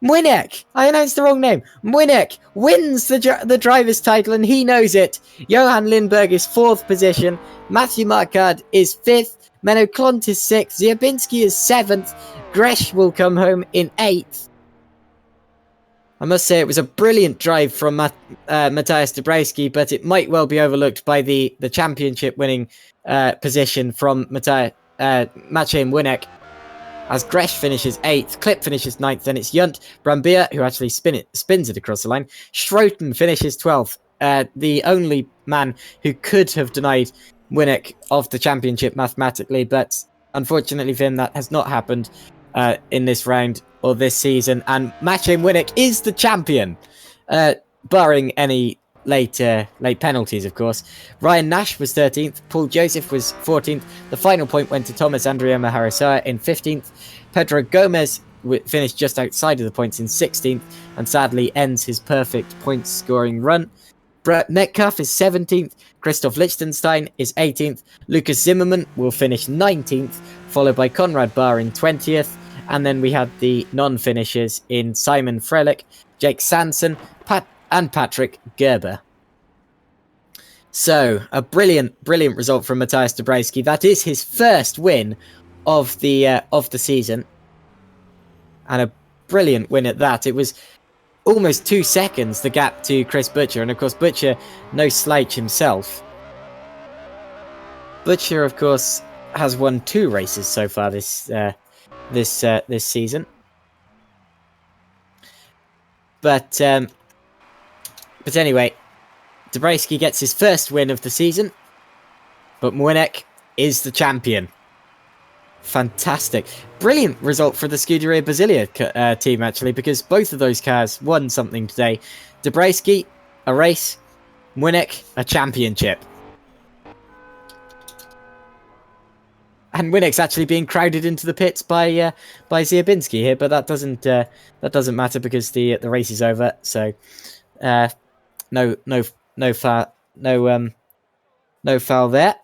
Mwinick, I announced the wrong name. Mwinick wins the driver's title, and he knows it. Johan Lindbergh is 4th position. Matthew Marquardt is 5th. Menno Clont is 6th. Zubinski is 7th. Gresh will come home in 8th. I must say it was a brilliant drive from Matthias Dabrowski, but it might well be overlooked by the championship-winning position from Maciej Mwinick. As Gresh finishes 8th, Clip finishes 9th, then it's Yunt, Brambilla, who actually spins it across the line. Schroten finishes 12th, the only man who could have denied Mwinick of the championship mathematically, but unfortunately for him that has not happened in this round or this season, and Maciej Mwinick is the champion, barring any late penalties, of course. Ryan Nash was 13th, Paul Joseph was 14th. The final point went to Thomas Andrea Maharasoa in 15th. Pedro Gomez finished just outside of the points in 16th, and sadly ends his perfect points scoring run. Brett Metcalf is 17th, Christoph Liechtenstein is 18th, Lucas Zimmermann will finish 19th, followed by Konrad Barr in 20th, and then we had the non-finishers in Simon Frelich, Jake Sanson, and Patrick Gerber. So, a brilliant result from Matthias Dabrowski. That is his first win of the season, and a brilliant win at that. It was almost 2 seconds the gap to Chris Butcher, and of course Butcher no slouch himself. Butcher, of course, has won 2 races so far this season. But anyway, Dabrowski gets his first win of the season, but Mwinek is the champion. Fantastic. Brilliant result for the Scuderia Basilia team, actually, because both of those cars won something today. Dabrowski, a race. Mwinek, a championship. And Winnick's actually being crowded into the pits by Ziabinski here, but that doesn't matter because the race is over. So no foul there.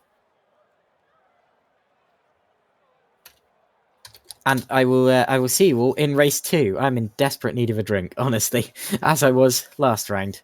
And I will see you all in race 2. I'm in desperate need of a drink, honestly, as I was last round.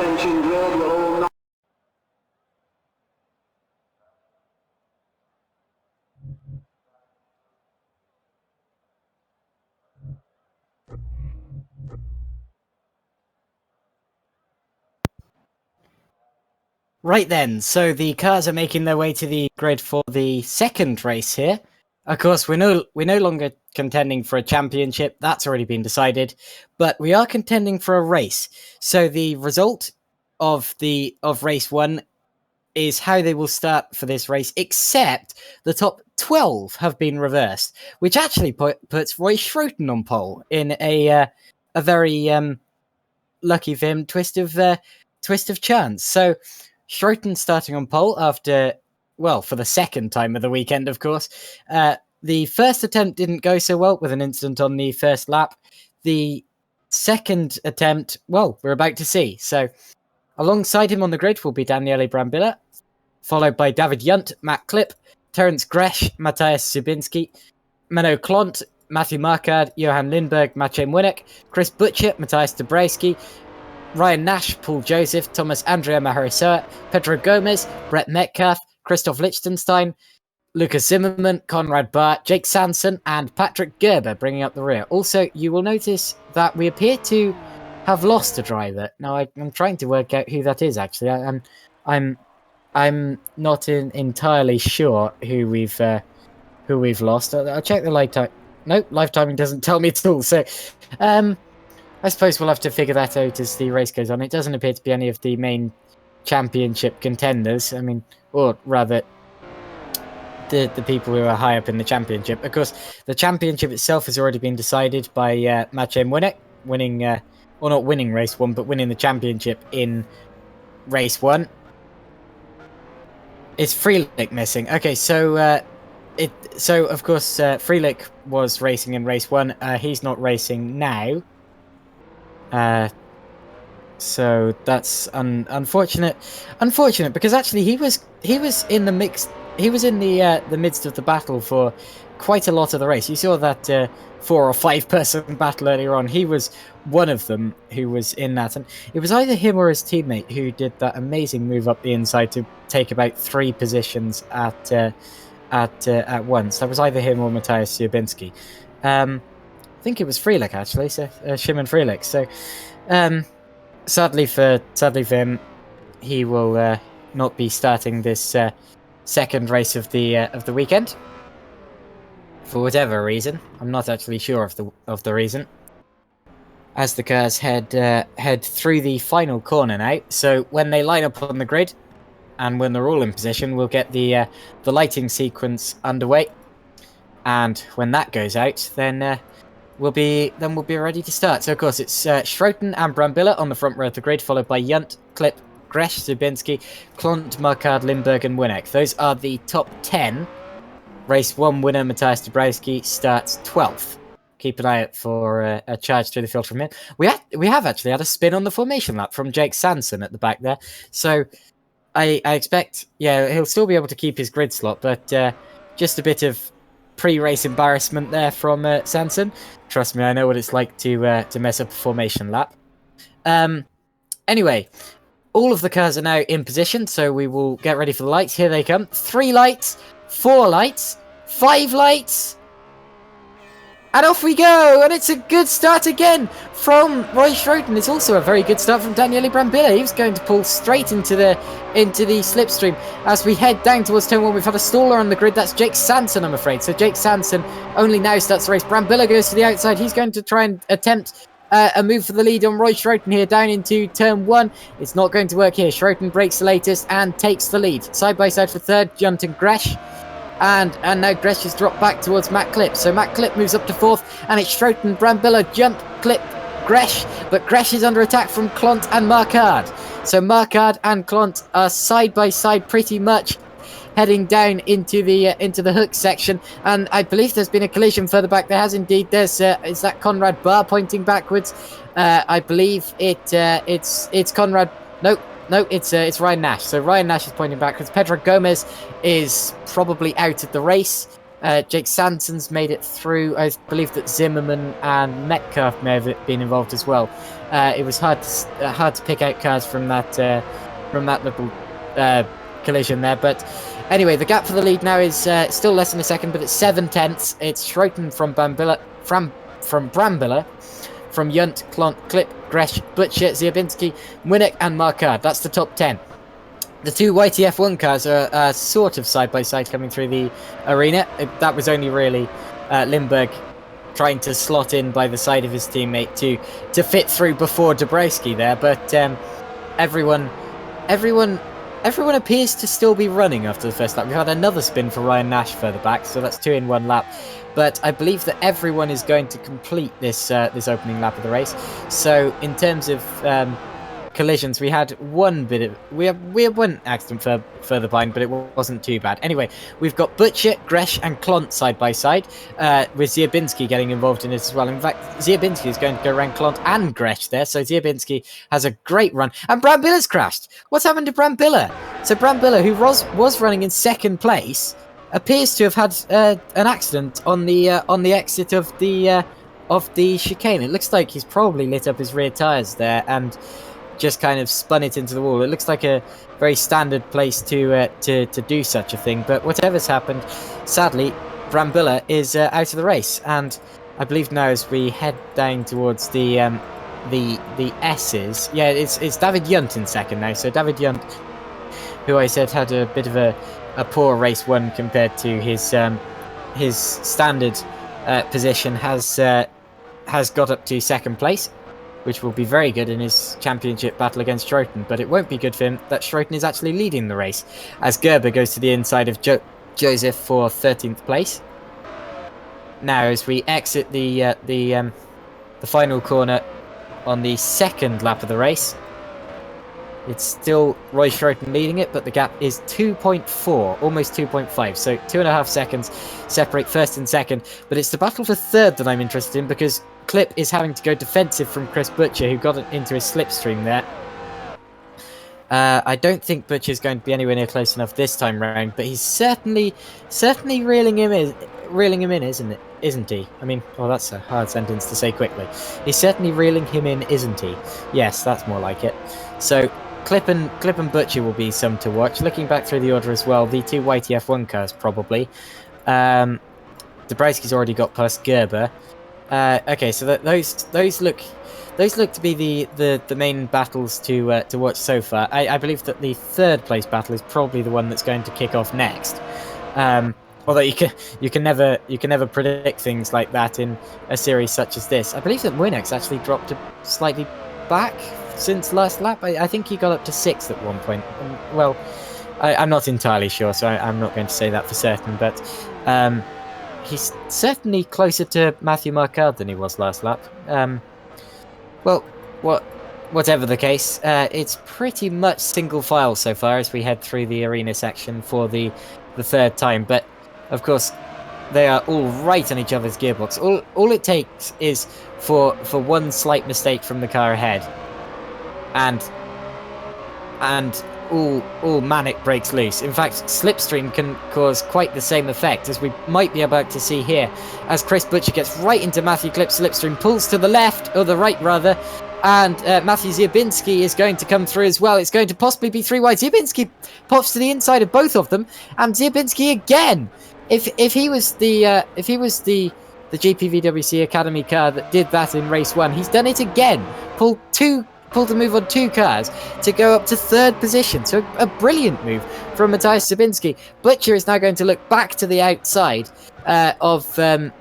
Attention grid, will all Right then, so the cars are making their way to the grid for the second race here. Of course, we're no longer contending for a championship. That's already been decided, but we are contending for a race. So the result of race 1 is how they will start for this race, except the top 12 have been reversed, which actually puts Roy Schroten on pole in a very lucky for him twist of chance. So Schroten starting on pole after, well, for the second time of the weekend, of course. The first attempt didn't go so well with an incident on the first lap. The second attempt, well, we're about to see. So alongside him on the grid will be Daniele Brambilla, followed by David Yunt, Matt Klipp, Terence Gresh, Matthias Zubinski, Menno Klont, Matthew Marquardt, Johan Lindberg, Maciej Młynek, Chris Butcher, Matthias Dabrowski, Ryan Nash, Paul Joseph, Thomas Andrea Maharisoa, Pedro Gomez, Brett Metcalf, Christoph Lichtenstein, Lucas Zimmerman, Conrad Barth, Jake Sanson, and Patrick Gerber bringing up the rear. Also, you will notice that we appear to have lost a driver. Now, I'm trying to work out who that is. Actually, I'm not entirely sure who we've lost. I'll check the live time. Nope, live timing doesn't tell me at all. So, I suppose we'll have to figure that out as the race goes on. It doesn't appear to be any of the main championship contenders. I mean, or rather, the people who are high up in the championship. Of course, the championship itself has already been decided by Maciej Młynek, winning, well, not winning race 1, but winning the championship in race 1. Is Francic missing? Okay, so of course Francic was racing in race 1. He's not racing now. So that's unfortunate. Unfortunate because actually he was in the mix. He was in the midst of the battle for quite a lot of the race. You saw that 4 or 5 person battle earlier on. He was one of them who was in that, and it was either him or his teammate who did that amazing move up the inside to take about 3 positions at once. That was either him or Matthias Zubinski. I think it was Francic actually. So Szymon Francic. So sadly for him, he will not be starting this second race of the weekend for whatever reason. I'm not actually sure of the reason. As the cars head through the final corner now, so when they line up on the grid and when they're all in position, we'll get the lighting sequence underway, and when that goes out, then we'll be ready to start. So of course it's Schroten and Brambilla on the front row of the grid, followed by Yunt, Klipp, Gresh, Zubinski, Klont, Marquardt, Lindberg, and Młynek. Those are the top 10. Race 1 winner Matthias Dabrowski starts 12th. Keep an eye out for a charge through the field from him. We have actually had a spin on the formation lap from Jake Sanson at the back there. So I expect, yeah, he'll still be able to keep his grid slot, but just a bit of pre-race embarrassment there from Sanson. Trust me, I know what it's like to mess up a formation lap. Anyway, all of the cars are now in position, so we will get ready for the lights. Here they come. 3 lights, 4 lights, 5 lights, and off we go! And it's a good start again from Roy Schroten. It's also a very good start from Daniele Brambilla. He was going to pull straight into the slipstream. As we head down towards turn 1, we've had a staller on the grid. That's Jake Sanson, I'm afraid. So Jake Sanson only now starts the race. Brambilla goes to the outside. He's going to try and attempt a move for the lead on Roy Schroten here down into turn 1. It's not going to work here. Schroten breaks the latest and takes the lead. Side by side for third, Yunt and Gresh. And now Gresh has dropped back towards Matt Klipp. So Matt Klipp moves up to 4th, and it's Schroten, Brambilla, Yunt, Klipp, Gresh. But Gresh is under attack from Klont and Marquardt. So Marquardt and Klont are side by side pretty much, heading down into the hook section, and I believe there's been a collision further back. There has indeed. Is that Conrad Barth pointing backwards? I believe it's Conrad. No, it's Ryan Nash. So Ryan Nash is pointing backwards. Pedro Gomez is probably out of the race. Jake Sandson's made it through. I believe that Zimmerman and Metcalf may have been involved as well. It was hard to pick out cars from that little collision there. But anyway, the gap for the lead now is still less than a second, but it's 7/10. It's Schroten from Brambilla, from Brambilla, from Yunt, Klont, Clip, Gresh, Butcher, Ziabinski, Winnick, and Marcard. That's the top 10. The two YTF1 cars are sort of side-by-side coming through the arena. That was only really Lindbergh trying to slot in by the side of his teammate to fit through before Dabrowski there. But everyone appears to still be running after the first lap. We've had another spin for Ryan Nash further back, so that's 2 in 1 lap. But I believe that everyone is going to complete this opening lap of the race. So in terms of collisions, we had we had one accident further behind, but it wasn't too bad. Anyway, we've got Butcher, Gresh, and Klont side by side, with Ziabinski getting involved in it as well. In fact, Ziabinski is going to go around Klont and Gresh there, so Ziabinski has a great run. And Brambilla's crashed. What's happened to Brambilla? So Brambilla, who was running in second place, appears to have had an accident on the exit of the chicane. It looks like he's probably lit up his rear tyres there and just kind of spun it into the wall. It looks like a very standard place to do such a thing, but whatever's happened, sadly, Brambilla is out of the race, and I believe now as we head down towards the S's, yeah, it's David Yunt in second now. So David Yunt, who I said had a bit of a poor race one compared to his standard position, has got up to second place, which will be very good in his championship battle against Schroten, but it won't be good for him that Schroten is actually leading the race, as Gerber goes to the inside of Joseph for 13th place. Now, as we exit the final corner on the second lap of the race, it's still Roy Schroten leading it, but the gap is 2.4, almost 2.5, so 2.5 seconds separate first and second. But it's the battle for third that I'm interested in, because Clip is having to go defensive from Chris Butcher, who got into his slipstream there. I don't think Butcher's going to be anywhere near close enough this time round, but he's certainly reeling him in, isn't he? I mean, well, that's a hard sentence to say quickly. He's certainly reeling him in, isn't he? Yes, that's more like it. So Clip and Butcher will be some to watch. Looking back through the order as well, the two YTF1 cars probably. Dabrowski's already got past Gerber. Okay, so those look to be the main battles to watch so far. I believe that the third place battle is probably the one that's going to kick off next. Although you can never predict things like that in a series such as this. I believe that Winnick's actually dropped slightly back since last lap. I think he got up to 6th at one point. Well, I'm not entirely sure, so I'm not going to say that for certain, but he's certainly closer to Matthew Marcard than he was last lap. Well, whatever the case, it's pretty much single file so far as we head through the arena section for the third time. But of course, they are all right on each other's gearbox. All it takes is for one slight mistake from the car ahead, and all manic breaks loose. In fact, slipstream can cause quite the same effect, as we might be about to see here, as Chris Butcher gets right into Matthew Clip's slipstream, pulls to the left, or the right rather, and Matthew Ziabinski is going to come through as well. It's going to possibly be 3 wide. Ziabinski pops to the inside of both of them, and Ziabinski again. If he was the GPVWC Academy car that did that in race 1, he's done it again. Pulled to move on 2 cars to go up to 3rd position. So a brilliant move from Matthias Ziabinski. Butcher is now going to look back to the outside of the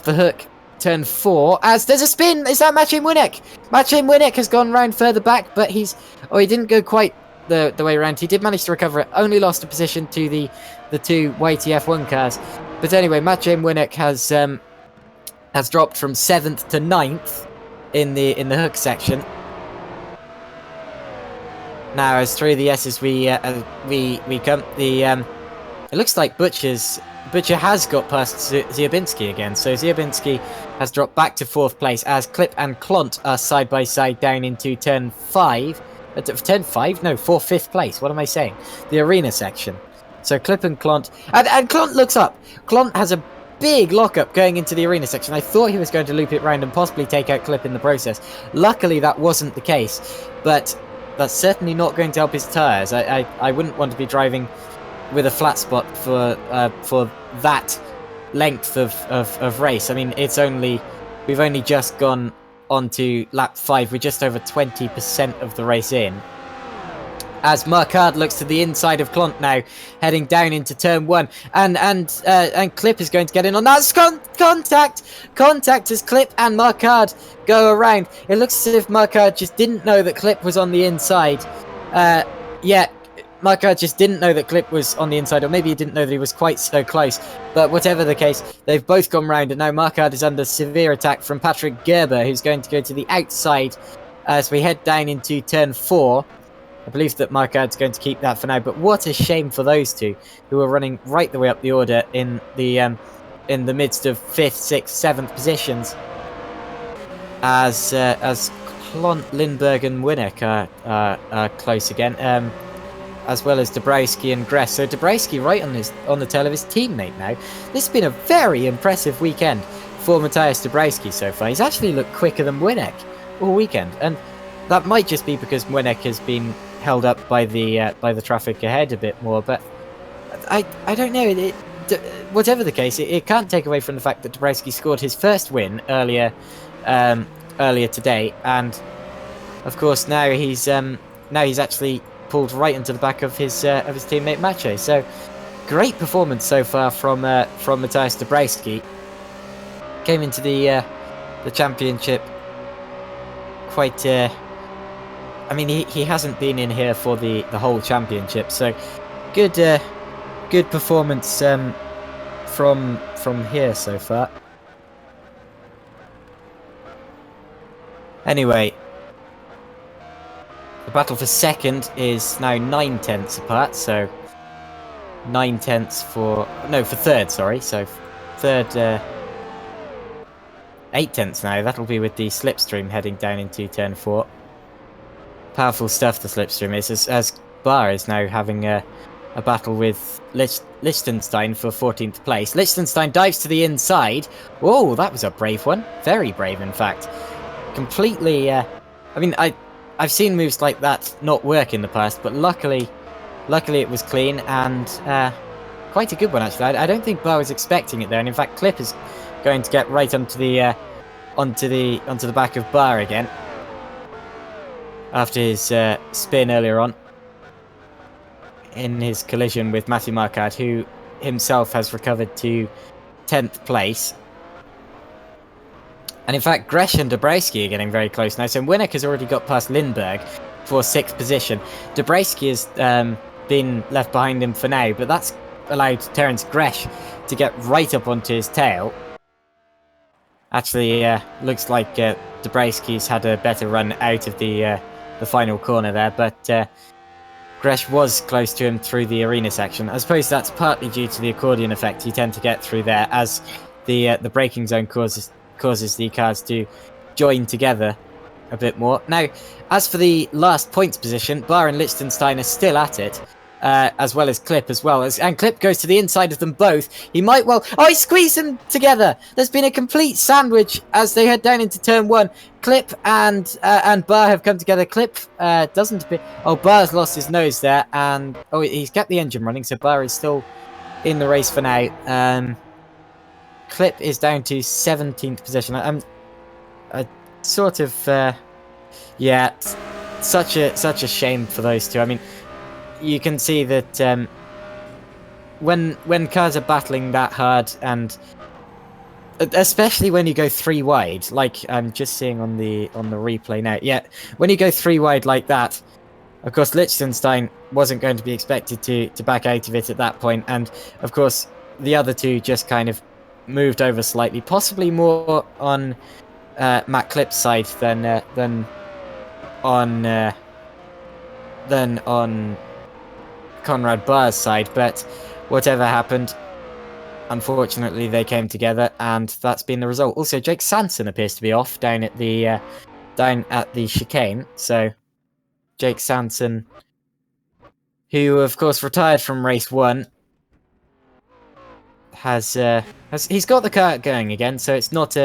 hook, turn 4, as there's a spin. Is that Maciej Winnick? Maciej Winnick has gone round further back, but he didn't go quite the way around. He did manage to recover it, only lost a position to the 2 YTF1 cars. But anyway, Maciej Winnick has dropped from 7th to 9th in the hook section. Now, as through the S's we come, it looks like Butcher has got past Ziabinski again, so Ziabinski has dropped back to 4th place as Clip and Klont are side by side down into turn 5. Turn 5? No, 5th place. What am I saying? The arena section. So Clip and Clont, and Clont looks up. Clont has a big lockup going into the arena section. I thought he was going to loop it round and possibly take out Clip in the process. Luckily, that wasn't the case, but that's certainly not going to help his tyres. I wouldn't want to be driving with a flat spot for that length of race. I mean, we've only just gone on to lap 5. We're just over 20% of the race in. As Marquard looks to the inside of Clont now, heading down into turn 1, and Clip is going to get in on that. Contact as Clip and Marquard go around. It looks as if Marquard just didn't know that Clip was on the inside. Yeah, Marquard just didn't know that Clip was on the inside, or maybe he didn't know that he was quite so close. But whatever the case, they've both gone round, and now Marquard is under severe attack from Patrick Gerber, who's going to go to the outside as we head down into turn 4. I believe that Marquard's going to keep that for now, but what a shame for those two, who are running right the way up the order in the midst of 5th, 6th, 7th positions, as Clont, Lindbergh, and Winnick are close again, as well as Dabrowski and Gress. So Dabrowski right on the tail of his teammate now. This has been a very impressive weekend for Matthias Dabrowski so far. He's actually looked quicker than Winnick all weekend, and that might just be because Winnick has been held up by the traffic ahead a bit more, but I don't know. Whatever the case, it can't take away from the fact that Dabrowski scored his first win earlier today, and of course now he's actually pulled right into the back of his teammate Macho. So great performance so far from Matthias Dabrowski. Came into the championship quite. I mean, he hasn't been in here for the whole championship, so good performance from here so far. Anyway, the battle for second is now 9 tenths apart, so 9 tenths for third. Sorry, so third 8 tenths now. That'll be with the slipstream heading down into turn 4. Powerful stuff the slipstream is, as Barr is now having a battle with Liechtenstein for 14th place. Liechtenstein dives to the inside. Whoa, that was a brave one. Very brave, in fact. Completely, I mean, I've seen moves like that not work in the past, but luckily it was clean, and quite a good one, actually. I don't think Barr was expecting it there, and in fact Clip is going to get right onto the back of Barr again, after his spin earlier on in his collision with Matthew Marquard, who himself has recovered to 10th place. And in fact, Gresh and Dabrowski are getting very close now. So Winnick has already got past Lindbergh for 6th position. Dabrowski has been left behind him for now, but that's allowed Terence Gresh to get right up onto his tail. Actually, looks like Dabrowski's had a better run out of the final corner there, but Gresh was close to him through the arena section. I suppose that's partly due to the accordion effect you tend to get through there, as the braking zone causes the cars to join together a bit more. Now, as for the last points position, Barr and Liechtenstein are still at it, as well as Clip as well. And Clip goes to the inside of them both. He might well... Oh, he squeezed them together! There's been a complete sandwich as they head down into turn 1. Clip and Barr have come together. Clip doesn't appear... Oh, Barr's lost his nose there, and... Oh, he's kept the engine running, so Barr is still in the race for now. Clip is down to 17th position. I'm sort of... yeah, such a shame for those two. I mean, you can see that when cars are battling that hard, and especially when you go 3 wide, like I'm just seeing on the replay now. Yeah, when you go 3 wide like that, of course Liechtenstein wasn't going to be expected to back out of it at that point, and of course the other two just kind of moved over slightly, possibly more on Matt Clip's side than on Conrad Barr's side, but whatever happened, unfortunately they came together, and that's been the result. Also, Jake Sanson appears to be off down at the chicane. So Jake Sanson, who of course retired from race 1 he's got the car going again, so it's not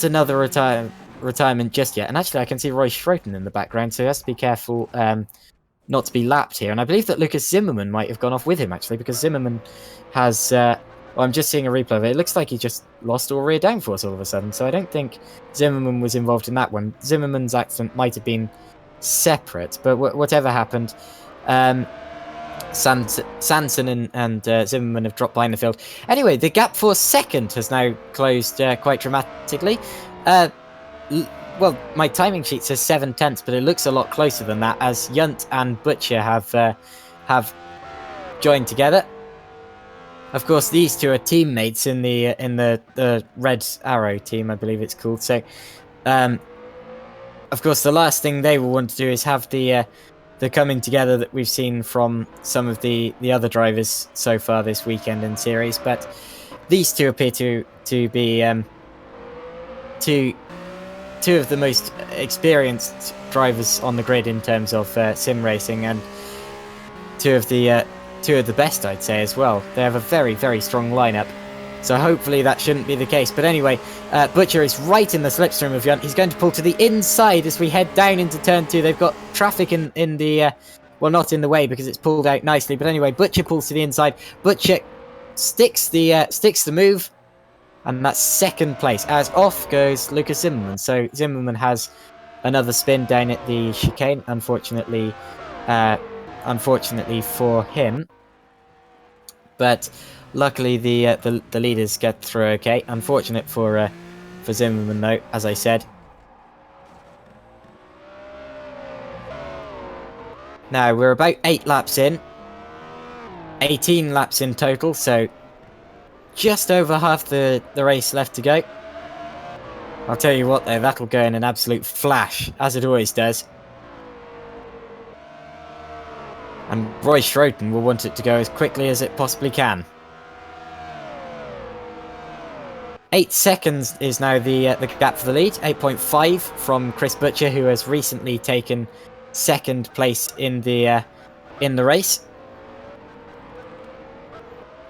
another retirement just yet. And actually, I can see Roy Schroten in the background, so he has to be careful not to be lapped here. And I believe that Lucas Zimmermann might have gone off with him, actually, because Zimmermann has... well, I'm just seeing a replay of it. It looks like he just lost all rear downforce all of a sudden, so I don't think Zimmermann was involved in that one. Zimmermann's accident might have been separate, but whatever happened... Sanson and Zimmermann have dropped behind the field. Anyway, the gap for second has now closed quite dramatically. Well, my timing sheet says 7/10, but it looks a lot closer than that, as Yunt and Butcher have joined together. Of course, these two are teammates in the Red Arrow team, I believe it's called. So, of course, the last thing they will want to do is have the coming together that we've seen from some of the other drivers so far this weekend in series. But these two appear to be two of the most experienced drivers on the grid in terms of sim racing, and two of the best, I'd say, as well. They have a very, very strong lineup, so hopefully that shouldn't be the case. But anyway, Butcher is right in the slipstream of Yunt. He's going to pull to the inside as we head down into turn 2. They've got traffic in the well, not in the way because it's pulled out nicely. But anyway, Butcher pulls to the inside. Butcher sticks the move. And that's second place, as off goes Lucas Zimmermann. So Zimmermann has another spin down at the chicane, unfortunately for him. But luckily the leaders get through okay. Unfortunate for Zimmermann though, as I said. Now we're about 8 laps in. 18 laps in total, so just over half the race left to go. I'll tell you what though, that'll go in an absolute flash, as it always does. And Roy Schroten will want it to go as quickly as it possibly can. 8 seconds is now the gap for the lead. 8.5 from Chris Butcher, who has recently taken second place in the race.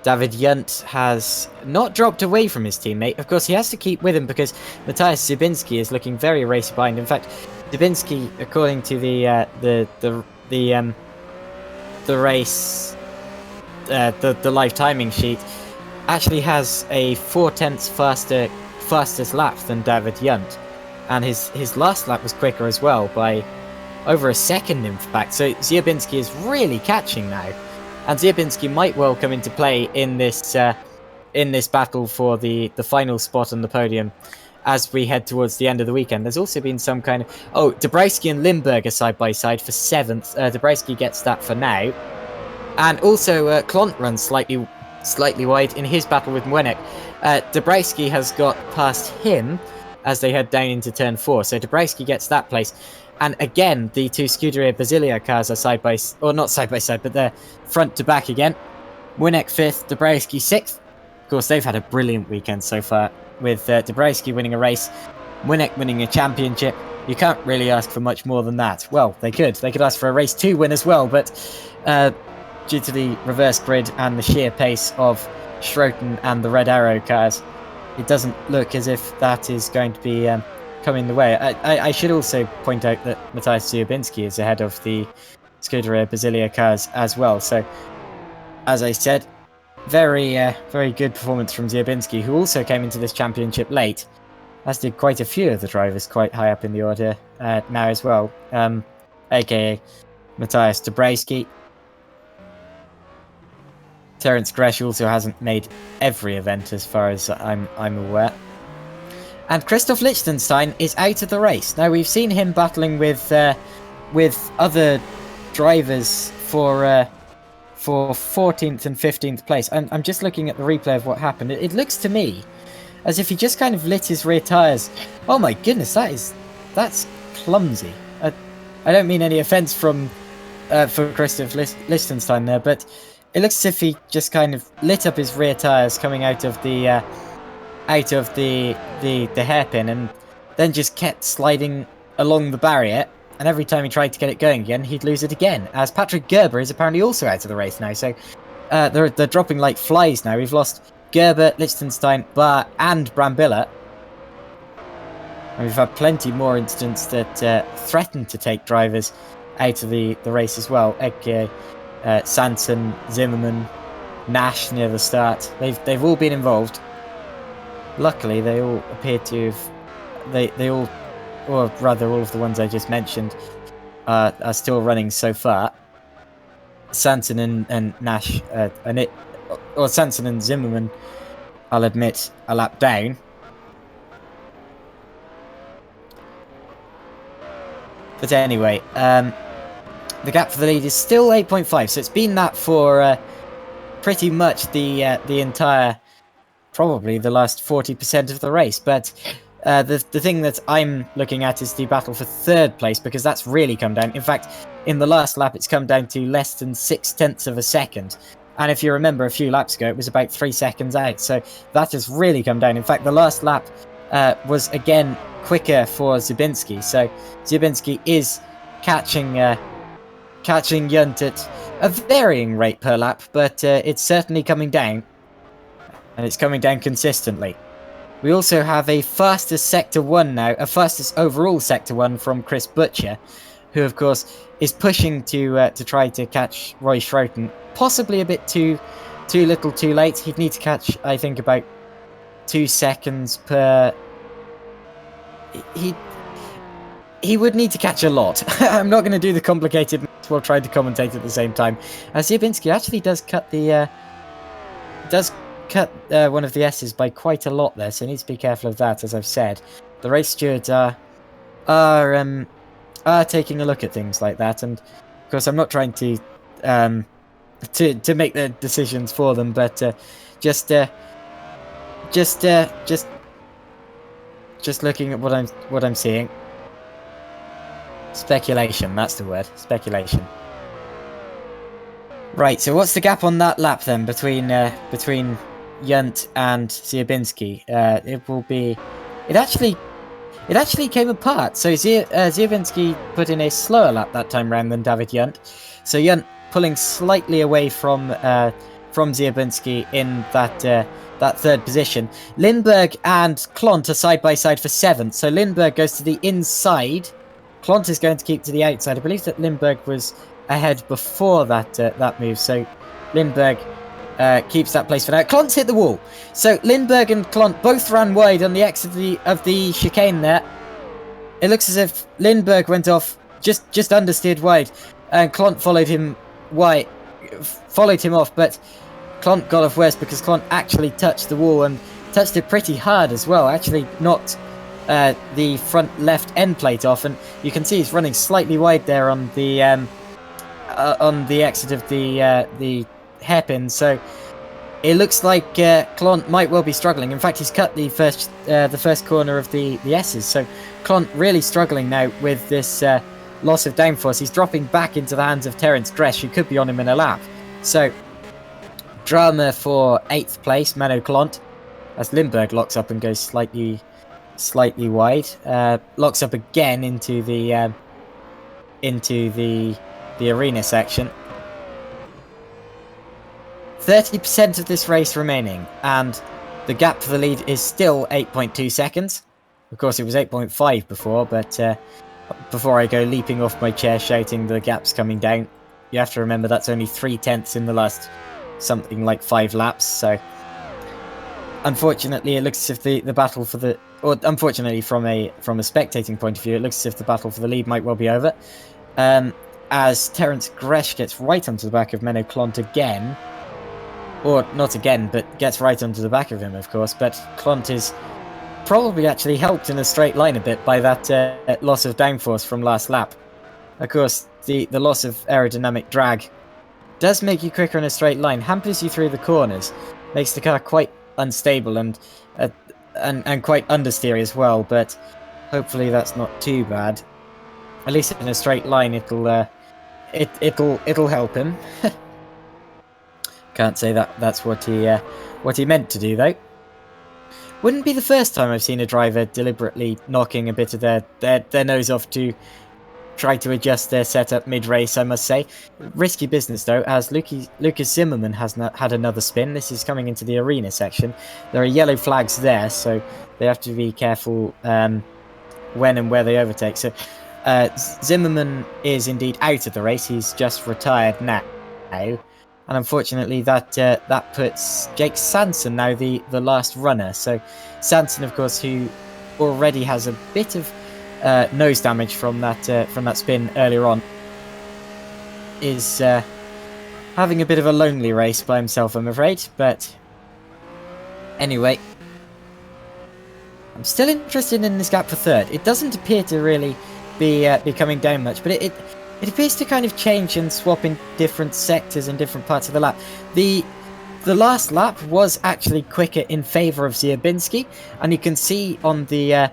David Yunt has not dropped away from his teammate. Of course, he has to keep with him because Matthias Zubinski is looking very race behind. In fact, Zubinski, according to the race, the live timing sheet, actually has a 0.4 fastest lap than David Yunt, and his last lap was quicker as well by over a second, in fact. So Zubinski is really catching now. And Zubinski might well come into play in this battle for the final spot on the podium as we head towards the end of the weekend. There's also been some kind of... Oh, Dabrowski and Limburg are side by side for 7th. Dabrowski gets that for now. And also Klont runs slightly wide in his battle with Mwenek. Dabrowski has got past him as they head down into turn 4. So Dabrowski gets that place. And again, the two Scuderia Basilia cars are not side by side, but they're front to back again. Mwenek 5th, Dabrowski 6th. Of course, they've had a brilliant weekend so far, with Dabrowski winning a race, Mwenek winning a championship. You can't really ask for much more than that. Well, they could ask for a race 2 win as well, but due to the reverse grid and the sheer pace of Schroten and the Red Arrow cars, it doesn't look as if that is going to be coming the way. I should also point out that Matthias Zubinski is ahead of the Scuderia Basilia cars as well. So, as I said, very good performance from Zubinski, who also came into this championship late, as did quite a few of the drivers quite high up in the order now as well, aka Matthias Dabrowski. Terence Gresh also hasn't made every event as far as I'm aware. And Christoph Lichtenstein is out of the race. Now, we've seen him battling with other drivers for 14th and 15th place. I'm just looking at the replay of what happened. It looks to me as if he just kind of lit his rear tyres. Oh my goodness, that's clumsy. I don't mean any offence for Christoph Lichtenstein there, but it looks as if he just kind of lit up his rear tyres coming out of the hairpin, and then just kept sliding along the barrier, and every time he tried to get it going again, he'd lose it again, as Patrick Gerber is apparently also out of the race now. So they're dropping like flies now. We've lost Gerber, Liechtenstein, Barr, and Brambilla. And we've had plenty more incidents that threatened to take drivers out of the race as well. Egge, Sanson, Zimmerman, Nash near the start. They've all been involved. Luckily, they all appear to have. They all, or rather, all of the ones I just mentioned, are still running so far. Sanson and Nash, or Sanson and Zimmerman, I'll admit, a lap down. But anyway, the gap for the lead is still 8.5, so it's been that for pretty much the entire, probably the last 40% of the race. But the thing that I'm looking at is the battle for third place, because that's really come down. In fact, in the last lap, it's come down to less than 0.6 of a second. And if you remember a few laps ago, it was about 3 seconds out. So that has really come down. In fact, the last lap was again quicker for Zibinski. So Zibinski is catching Junt at a varying rate per lap, but it's certainly coming down. And it's coming down consistently. We also have a fastest Sector 1 now, a fastest overall Sector 1 from Chris Butcher, who of course is pushing to try to catch Roy Schroten. Possibly a bit too little too late. He'd need to catch, I think, about 2 seconds per... He would need to catch a lot. I'm not going to do the complicated maths while trying to commentate at the same time. Zibinski actually does cut the... one of the S's by quite a lot there, so he needs to be careful of that, as I've said. The race stewards are taking a look at things like that, and of course I'm not trying to make the decisions for them, but just looking at what I'm seeing. Speculation, that's the word. Speculation. Right, so what's the gap on that lap then between Junt and Ziabinski? It actually came apart. So Ziabinski put in a slower lap that time round than David Junt. So Junt pulling slightly away from Ziabinski in that third position. Lindberg and Klont are side by side for 7th. So Lindberg goes to the inside. Klont is going to keep to the outside. I believe that Lindberg was ahead before that move. So Lindberg keeps that place for now. Klont's hit the wall. So Lindberg and Klont both ran wide on the exit of the chicane there. It looks as if Lindberg went off just understeered wide, and Klont followed him off, but Klont got off worse because Klont actually touched the wall and touched it pretty hard as well. Actually knocked the front left end plate off, and you can see he's running slightly wide there on the exit of the hairpin. So it looks like Klont might well be struggling. In fact, he's cut the first corner of the S's. So Klont really struggling now with this loss of downforce. He's dropping back into the hands of Terence Gresh, who could be on him in a lap. So drama for 8th place, Mano Klont, as Lindberg locks up and goes slightly wide. Locks up again into the arena section. 30% of this race remaining, and the gap for the lead is still 8.2 seconds. Of course, it was 8.5 before, but before I go leaping off my chair shouting the gap's coming down, you have to remember that's only 0.3 in the last something like 5 laps. So unfortunately, it looks as if the battle for the, or unfortunately from a spectating point of view, it looks as if the battle for the lead might well be over. As Terence Gresh gets right onto the back of Menno Klont again. Or not again, but gets right onto the back of him, of course. But Klont is probably actually helped in a straight line a bit by that loss of downforce from last lap. Of course, the loss of aerodynamic drag does make you quicker in a straight line, hampers you through the corners, makes the car quite unstable and quite understeery as well. But hopefully that's not too bad. At least in a straight line, it'll help him. Can't say that's what he meant to do though. Wouldn't be the first time I've seen a driver deliberately knocking a bit of their nose off to tried to adjust their setup mid-race, I must say. Risky business, though, as Lucas Zimmerman has had another spin. This is coming into the arena section. There are yellow flags there, so they have to be careful when and where they overtake. So Zimmerman is indeed out of the race. He's just retired now. And unfortunately, that puts Jake Sanson now the last runner. So Sanson, of course, who already has a bit of nose damage from that spin earlier on, is having a bit of a lonely race by himself, I'm afraid. But anyway, I'm still interested in this gap for third. It doesn't appear to really be coming down much, but it appears to kind of change and swap in different sectors and different parts of the lap. The last lap was actually quicker in favour of Ziobinski, and you can see on the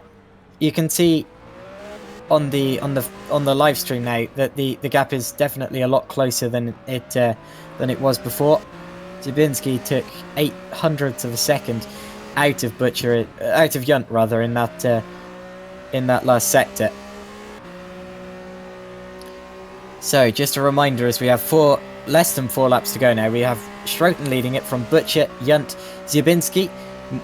live stream now that the gap is definitely a lot closer than it was before. Ziobinski took 0.08 of a second out of Yunt rather in that last sector. So just a reminder, as we have less than 4 laps to go now, we have Schroten leading it from Butcher, Yunt, Ziobinski,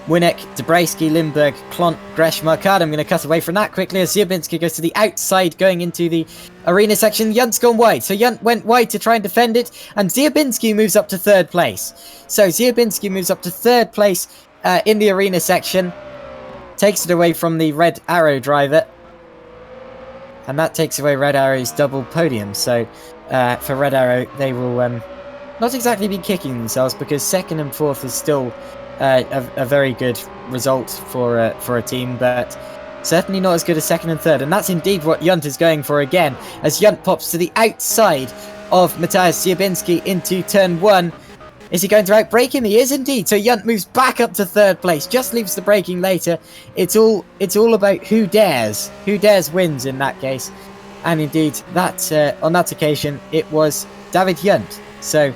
Winnick, Dabrowski, Lindberg, Klont, Gresh, Marcard. I'm going to cut away from that quickly as Ziobinski goes to the outside going into the arena section. Yunt's gone wide, so Yunt went wide to try and defend it, and Ziobinski moves up to 3rd place. So Ziobinski moves up to 3rd place in the arena section, takes it away from the Red Arrow driver, and that takes away Red Arrow's double podium. So for Red Arrow, they will not exactly be kicking themselves, because 2nd and 4th is still a very good result for a team, but certainly not as good as 2nd and 3rd. And that's indeed what Yunt is going for again, as Yunt pops to the outside of Matthias Ziobinski into turn 1. Is he going to outbrake him? He is indeed. So Yunt moves back up to 3rd place, just leaves the braking later. It's all about who dares. Who dares wins in that case. And indeed, that on that occasion, it was David Yunt. So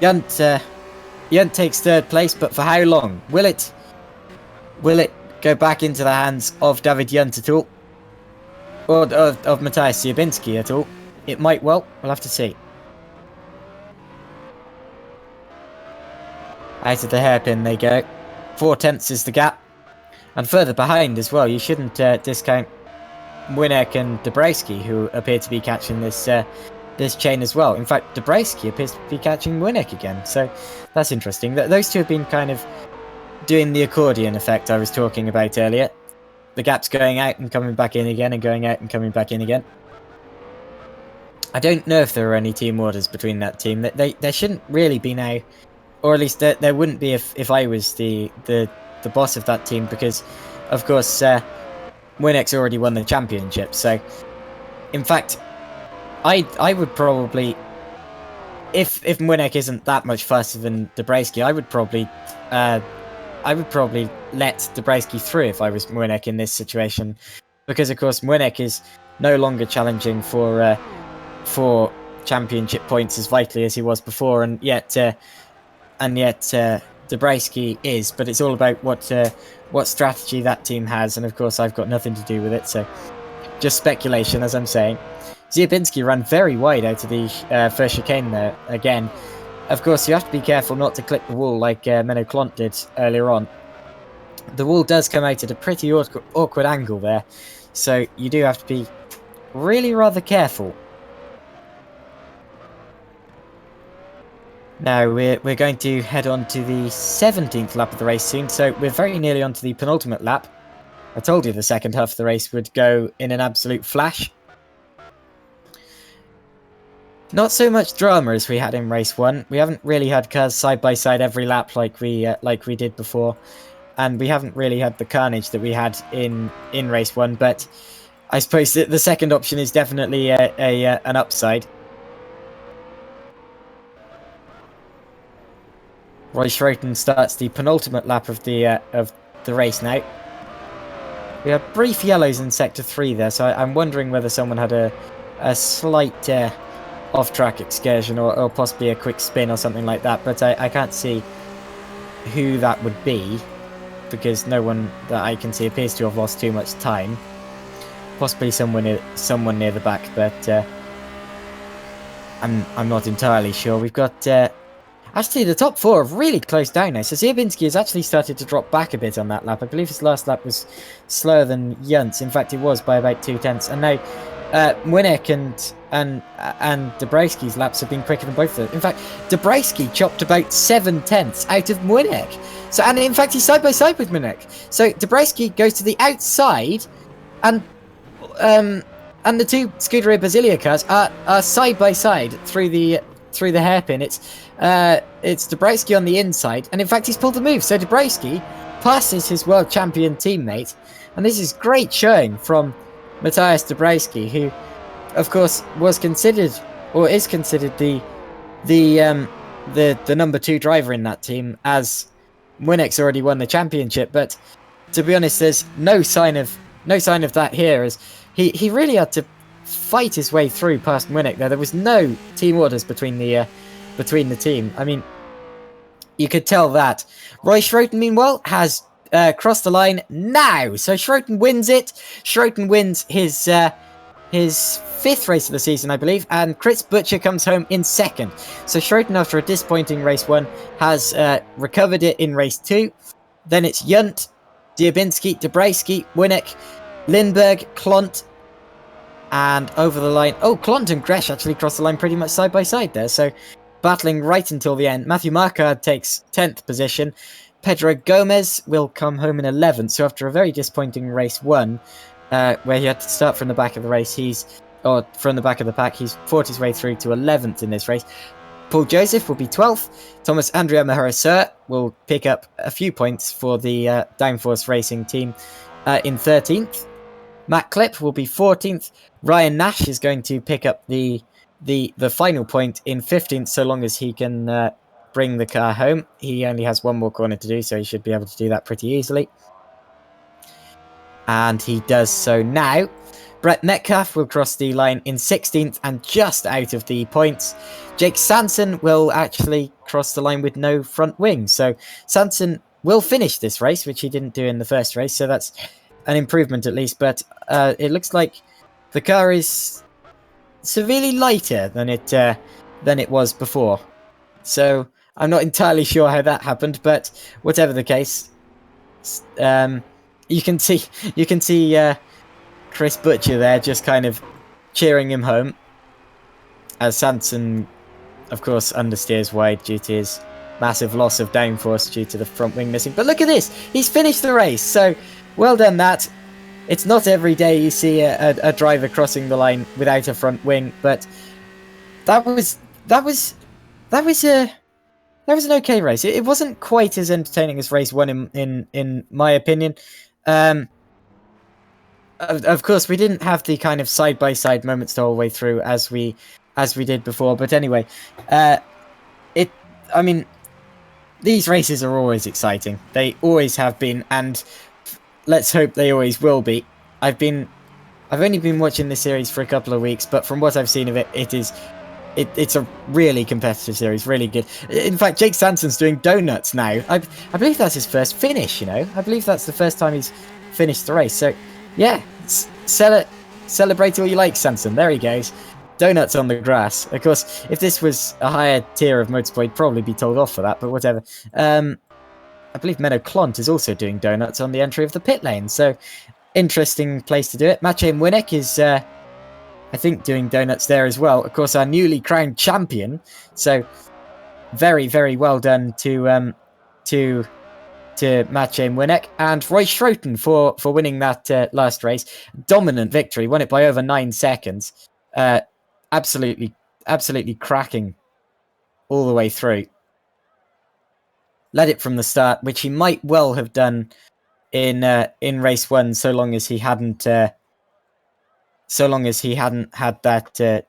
Yunt takes 3rd place, but for how long? Will it go back into the hands of David Yunt at all? Or of Matthias Ziobinski at all? It might well. We'll have to see. Out of the hairpin they go. 4/10 is the gap. And further behind as well, you shouldn't discount Winnick and Dabrowski, who appear to be catching this chain as well. In fact, Dabrowski appears to be catching Winnick again, so that's interesting. Those two have been kind of doing the accordion effect I was talking about earlier. The gap's going out and coming back in again, and going out and coming back in again. I don't know if there are any team orders between that team. There shouldn't really be now. Or at least there wouldn't be if I was the boss of that team, because, of course, Winnick's already won the championship. So, in fact, I would probably, if Winnick isn't that much faster than Dabrowski, I would probably let Dabrowski through if I was Winnick in this situation, because of course Winnick is no longer challenging for championship points as vitally as he was before, and yet Dabrowski is. But it's all about what strategy that team has, and of course I've got nothing to do with it, so just speculation, as I'm saying. Ziobinski ran very wide out of the first chicane there again. Of course, you have to be careful not to clip the wall like Menno Klont did earlier on. The wall does come out at a pretty awkward angle there, so you do have to be really rather careful. Now, we're going to head on to the 17th lap of the race soon, so we're very nearly on to the penultimate lap. I told you the second half of the race would go in an absolute flash. Not so much drama as we had in race 1. We haven't really had cars side by side every lap like we did before, and we haven't really had the carnage that we had in race 1. But I suppose that the second option is definitely an upside. Roy Schroten starts the penultimate lap of the race now. We have brief yellows in sector 3 there, so I'm wondering whether someone had a slight off-track excursion or possibly a quick spin or something like that, but I can't see who that would be, because no one that I can see appears to have lost too much time. possibly someone near the back, but I'm not entirely sure. We've got actually the top four have really closed down now. So Ziobinski has actually started to drop back a bit on that lap. I believe his last lap was slower than Yunt's. In fact, it was by about 2/10. And now Winnick and Dabrowski's laps have been quicker than both of them. In fact, Dabrowski chopped about 7/10 out of Winnick. So, and in fact, he's side by side with Winnick. So Dabrowski goes to the outside, and the two Scuderia Basilia cars are side by side through the hairpin. It's Dabrowski on the inside, and in fact he's pulled the move. So Dabrowski passes his world champion teammate, and this is great showing from Matthias Dabrowski, who, of course, was considered or is considered the number 2 driver in that team, as Winnick's already won the championship. But to be honest, there's no sign of that here, as he really had to fight his way through past Winnick there. There was no team orders between the team. I mean, you could tell that. Roy Schroten, meanwhile, has crossed the line now. So Schroten wins it. Schroten wins his 5th race of the season, I believe, and Chris Butcher comes home in 2nd. So Schroten, after a disappointing race 1, has recovered it in race 2. Then it's Yunt, Diabinski, Dabrowski, Winnick, Lindbergh, Klont, and over the line. Oh, Klont and Gresh actually crossed the line pretty much side by side there. So battling right until the end. Matthew Marquardt takes 10th position. Pedro Gomez will come home in 11th. So after a very disappointing race 1, where he had to start from the back of the race, from the back of the pack, he's fought his way through to 11th in this race. Paul Joseph will be 12th. Thomas Andrea Mahara will pick up a few points for the Downforce Racing team in 13th. Matt Clipp will be 14th. Ryan Nash is going to pick up the final point in 15th, so long as he can bring the car home. He only has one more corner to do, so he should be able to do that pretty easily. And he does so now. Brett Metcalf will cross the line in 16th and just out of the points. Jake Sanson will actually cross the line with no front wing. So Sanson will finish this race, which he didn't do in the first race. So that's an improvement at least. But it looks like the car is severely lighter than it was before. So I'm not entirely sure how that happened, but whatever the case, you can see Chris Butcher there just kind of cheering him home, as Sanson, of course, understeers wide due to his massive loss of downforce due to the front wing missing. But look at this, he's finished the race, so well done that. It's not every day you see a driver crossing the line without a front wing, but that was an okay race. It wasn't quite as entertaining as race 1 in my opinion. Of course, we didn't have the kind of side-by-side moments the whole way through as we did before. But anyway, I mean, these races are always exciting. They always have been, and let's hope they always will be. I've only been watching this series for a couple of weeks, but from what I've seen of it, it's a really competitive series, really good. In fact, Jake Sanson's doing donuts now. I believe that's his first finish. I believe that's the first time he's finished the race. So yeah, celebrate all you like, Sanson. There he goes. Donuts on the grass. Of course, if this was a higher tier of motorsport, he'd probably be told off for that, but whatever. I believe Meadow Clont is also doing donuts on the entry of the pit lane, so interesting place to do it. Maciej Winnick is, I think, doing donuts there as well. Of course, our newly crowned champion, so very, very well done to Maciej Winnick, and Roy Schroten for winning that last race. Dominant victory, won it by over 9 seconds. Absolutely cracking all the way through. Led it from the start, which he might well have done in race 1, so long as he hadn't had that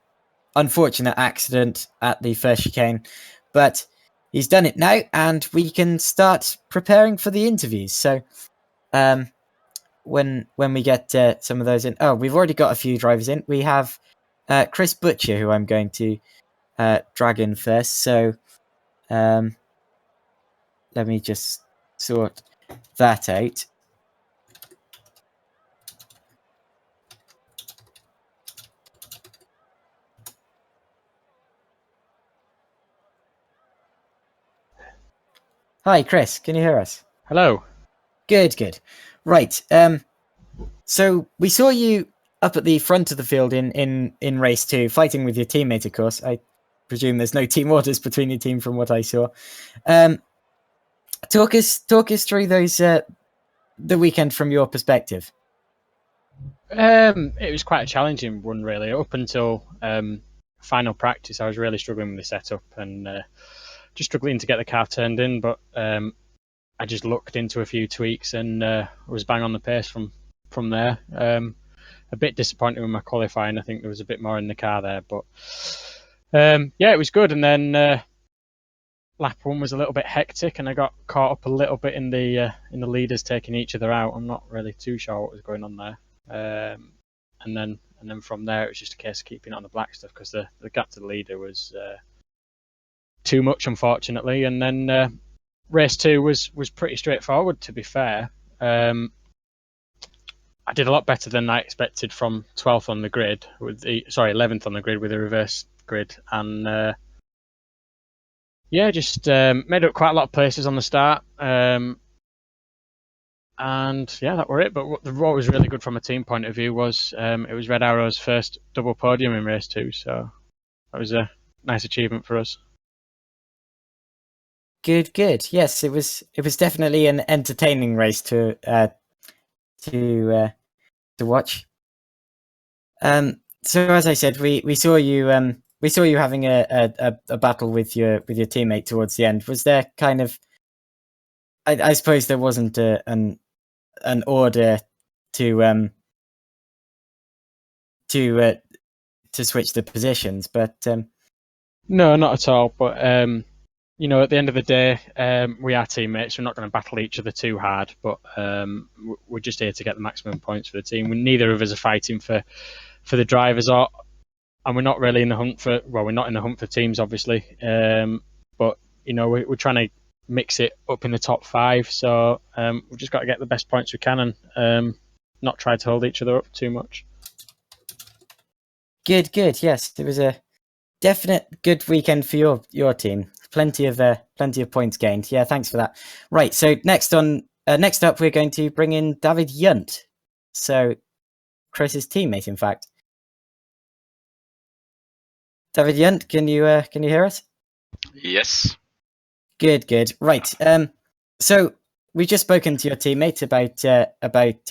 unfortunate accident at the first chicane. But he's done it now, and we can start preparing for the interviews. So when we get some of those in... Oh, we've already got a few drivers in. We have Chris Butcher, who I'm going to drag in first. So let me just sort that out. Hi, Chris. Can you hear us? Hello. Good, good. Right. So we saw you up at the front of the field in race two, fighting with your teammate. Of course, I presume there's no team orders between your team from what I saw. Um, talk us through those the weekend from your perspective. It was quite a challenging one, really. Up until final practice, I was really struggling with the setup and just struggling to get the car turned in. But I just looked into a few tweaks and was bang on the pace from there. A bit disappointed with my qualifying. I think there was a bit more in the car there, but yeah, it was good. And then lap one was a little bit hectic, and I got caught up a little bit in the leaders taking each other out. I'm not really too sure what was going on there. And then from there, it was just a case of keeping it on the black stuff because the gap to the leader was too much, unfortunately. And then race two was pretty straightforward, to be fair. I did a lot better than I expected from 12th on the grid with 11th on the grid with a reverse grid, and yeah, just made up quite a lot of places on the start. And yeah, that were it. But what was really good from a team point of view was it was Red Arrow's first double podium in race two, so that was a nice achievement for us. Good, good. Yes, it was. It was definitely an entertaining race to uh, to watch. So as I said, we saw you we saw you having a battle with your teammate towards the end. Was there kind of I suppose there wasn't an order to to uh, to switch the positions, but No, not at all. But at the end of the day, we are teammates. We're not going to battle each other too hard, but we're just here to get the maximum points for the team. Neither of us are fighting for the drivers, and we're not really in the hunt for. Well, we're not in the hunt for teams, obviously. But we're trying to mix it up in the top five. So we've just got to get the best points we can and not try to hold each other up too much. good, good. Yes, it was a definite good weekend for your team. Plenty of points gained. Yeah, thanks for that. Right, so next up, we're going to bring in David Yunt. So Chris's teammate, in fact. David Yunt, can you hear us? Yes. Good, good. Right. So we just spoken to your teammate about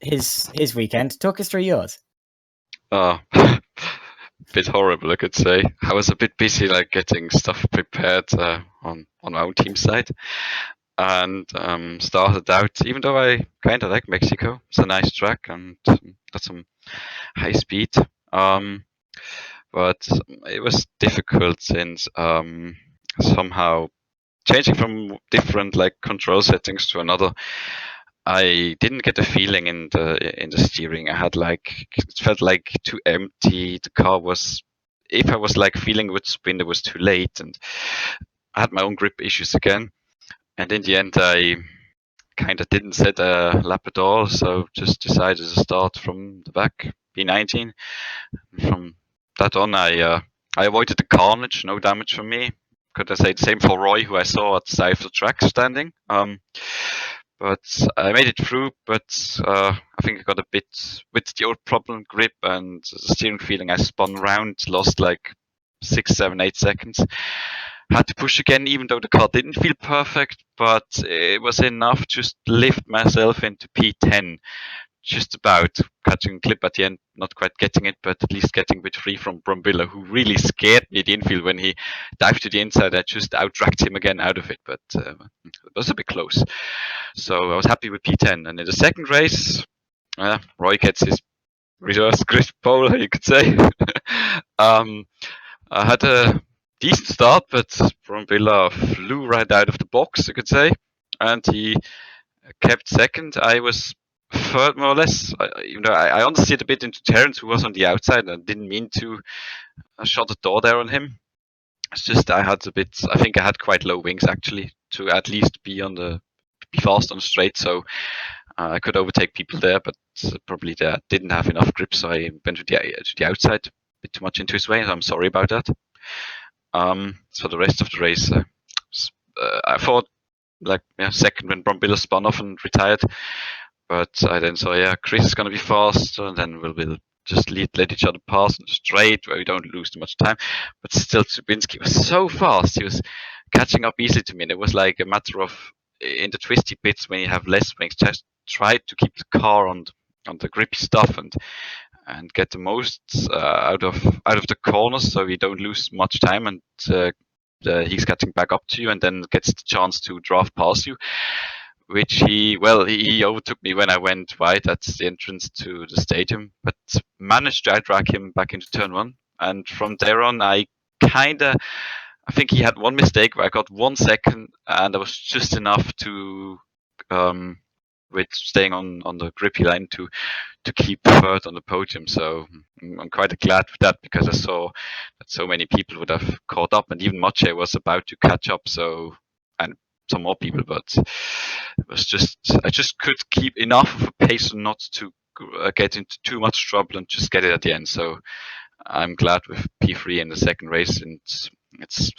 his weekend. Talk us through yours. Bit horrible, I could say. I was a bit busy, like getting stuff prepared on my own team side, and started out. Even though I kind of like Mexico, it's a nice track and got some high speed. But it was difficult since somehow changing from different like control settings to another. I didn't get a feeling in the steering. I had like it felt like too empty. The car was, if I was like feeling it would spin, it was too late, and I had my own grip issues again. And in the end, I kind of didn't set a lap at all, so just decided to start from the back, P19. From that on, I avoided the carnage, no damage for me. Could I say the same for Roy, who I saw at the side of the track standing. But I made it through, but I think I got a bit with the old problem grip and the steering feeling. I spun around, lost like 6, 7, 8 seconds. Had to push again, even though the car didn't feel perfect, but it was enough to lift myself into P10. Just about catching a clip at the end, not quite getting it, but at least getting a bit free from Brambilla, who really scared me at the infield when he dived to the inside. I just out-dragged him again out of it, but it was a bit close. So I was happy with P10. And in the second race, Roy gets his reverse grip pole, you could say. I had a decent start, but Brambilla flew right out of the box, you could say, and he kept second. I was third, more or less. Even though I understeered a bit into Terence, who was on the outside, and didn't mean to shut the door there on him. It's just I had a bit. I think I had quite low wings actually to at least be fast on the straight, so I could overtake people there, but probably they didn't have enough grip, so I went to the outside a bit too much into his way. So I'm sorry about that. So the rest of the race, I thought like second when Brombillo spun off and retired. But I then saw, Chris is gonna be fast, and then we'll just let each other pass straight where we don't lose too much time. But still, Czubinski was so fast; he was catching up easily to me. And it was like a matter of in the twisty bits when you have less wings, just try to keep the car on the grippy stuff and get the most out of the corners, so you don't lose much time and. He's getting back up to you and then gets the chance to draft past you, which he overtook me when I went wide at the entrance to the stadium, but managed to drag him back into turn one. And from there on, I think he had one mistake where I got 1 second, and that was just enough to, with staying on the grippy line to keep third on the podium. So I'm quite glad with that, because I saw that so many people would have caught up, and even Maciej was about to catch up. So, and some more people, but it was I just could keep enough of a pace not to get into too much trouble and just get it at the end. So I'm glad with P3 in the second race, and it's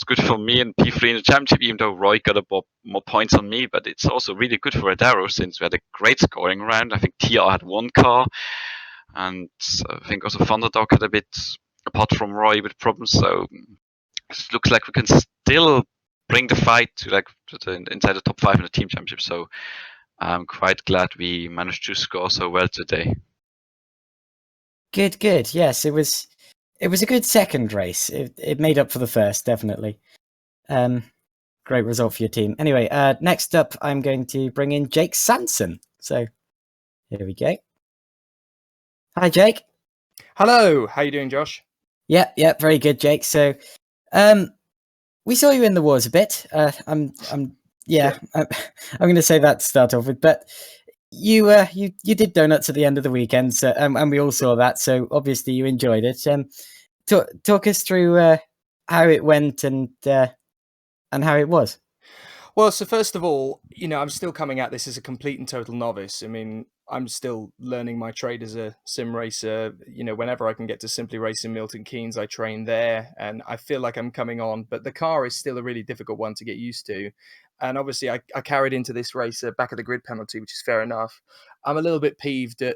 good for me in P3 in the championship, even though Roy got more points on me. But it's also really good for Adaro, since we had a great scoring round. I think TR had 1 car, and I think also Thunderdog had a bit, apart from Roy, with problems. So it looks like we can still bring the fight to inside the top 5 in the team championship. So I'm quite glad we managed to score so well today. Good. Yes, it was a good second race. It made up for the first, definitely. Great result for your team. Anyway, next up, I'm going to bring in Jake Sanson. So here we go. Hi, Jake. Hello. How you doing, Josh? Yeah, very good, Jake. So, we saw you in the wars a bit. I'm going to say that to start off with, but you did donuts at the end of the weekend, so, and we all saw that. So obviously you enjoyed it. Talk us through how it went and how it was. Well, so first of all, I'm still coming at this as a complete and total novice. I mean, I'm still learning my trade as a sim racer. Whenever I can get to Simply Race in Milton Keynes, I train there, and I feel like I'm coming on. But the car is still a really difficult one to get used to. And obviously, I carried into this race a back of the grid penalty, which is fair enough. I'm a little bit peeved at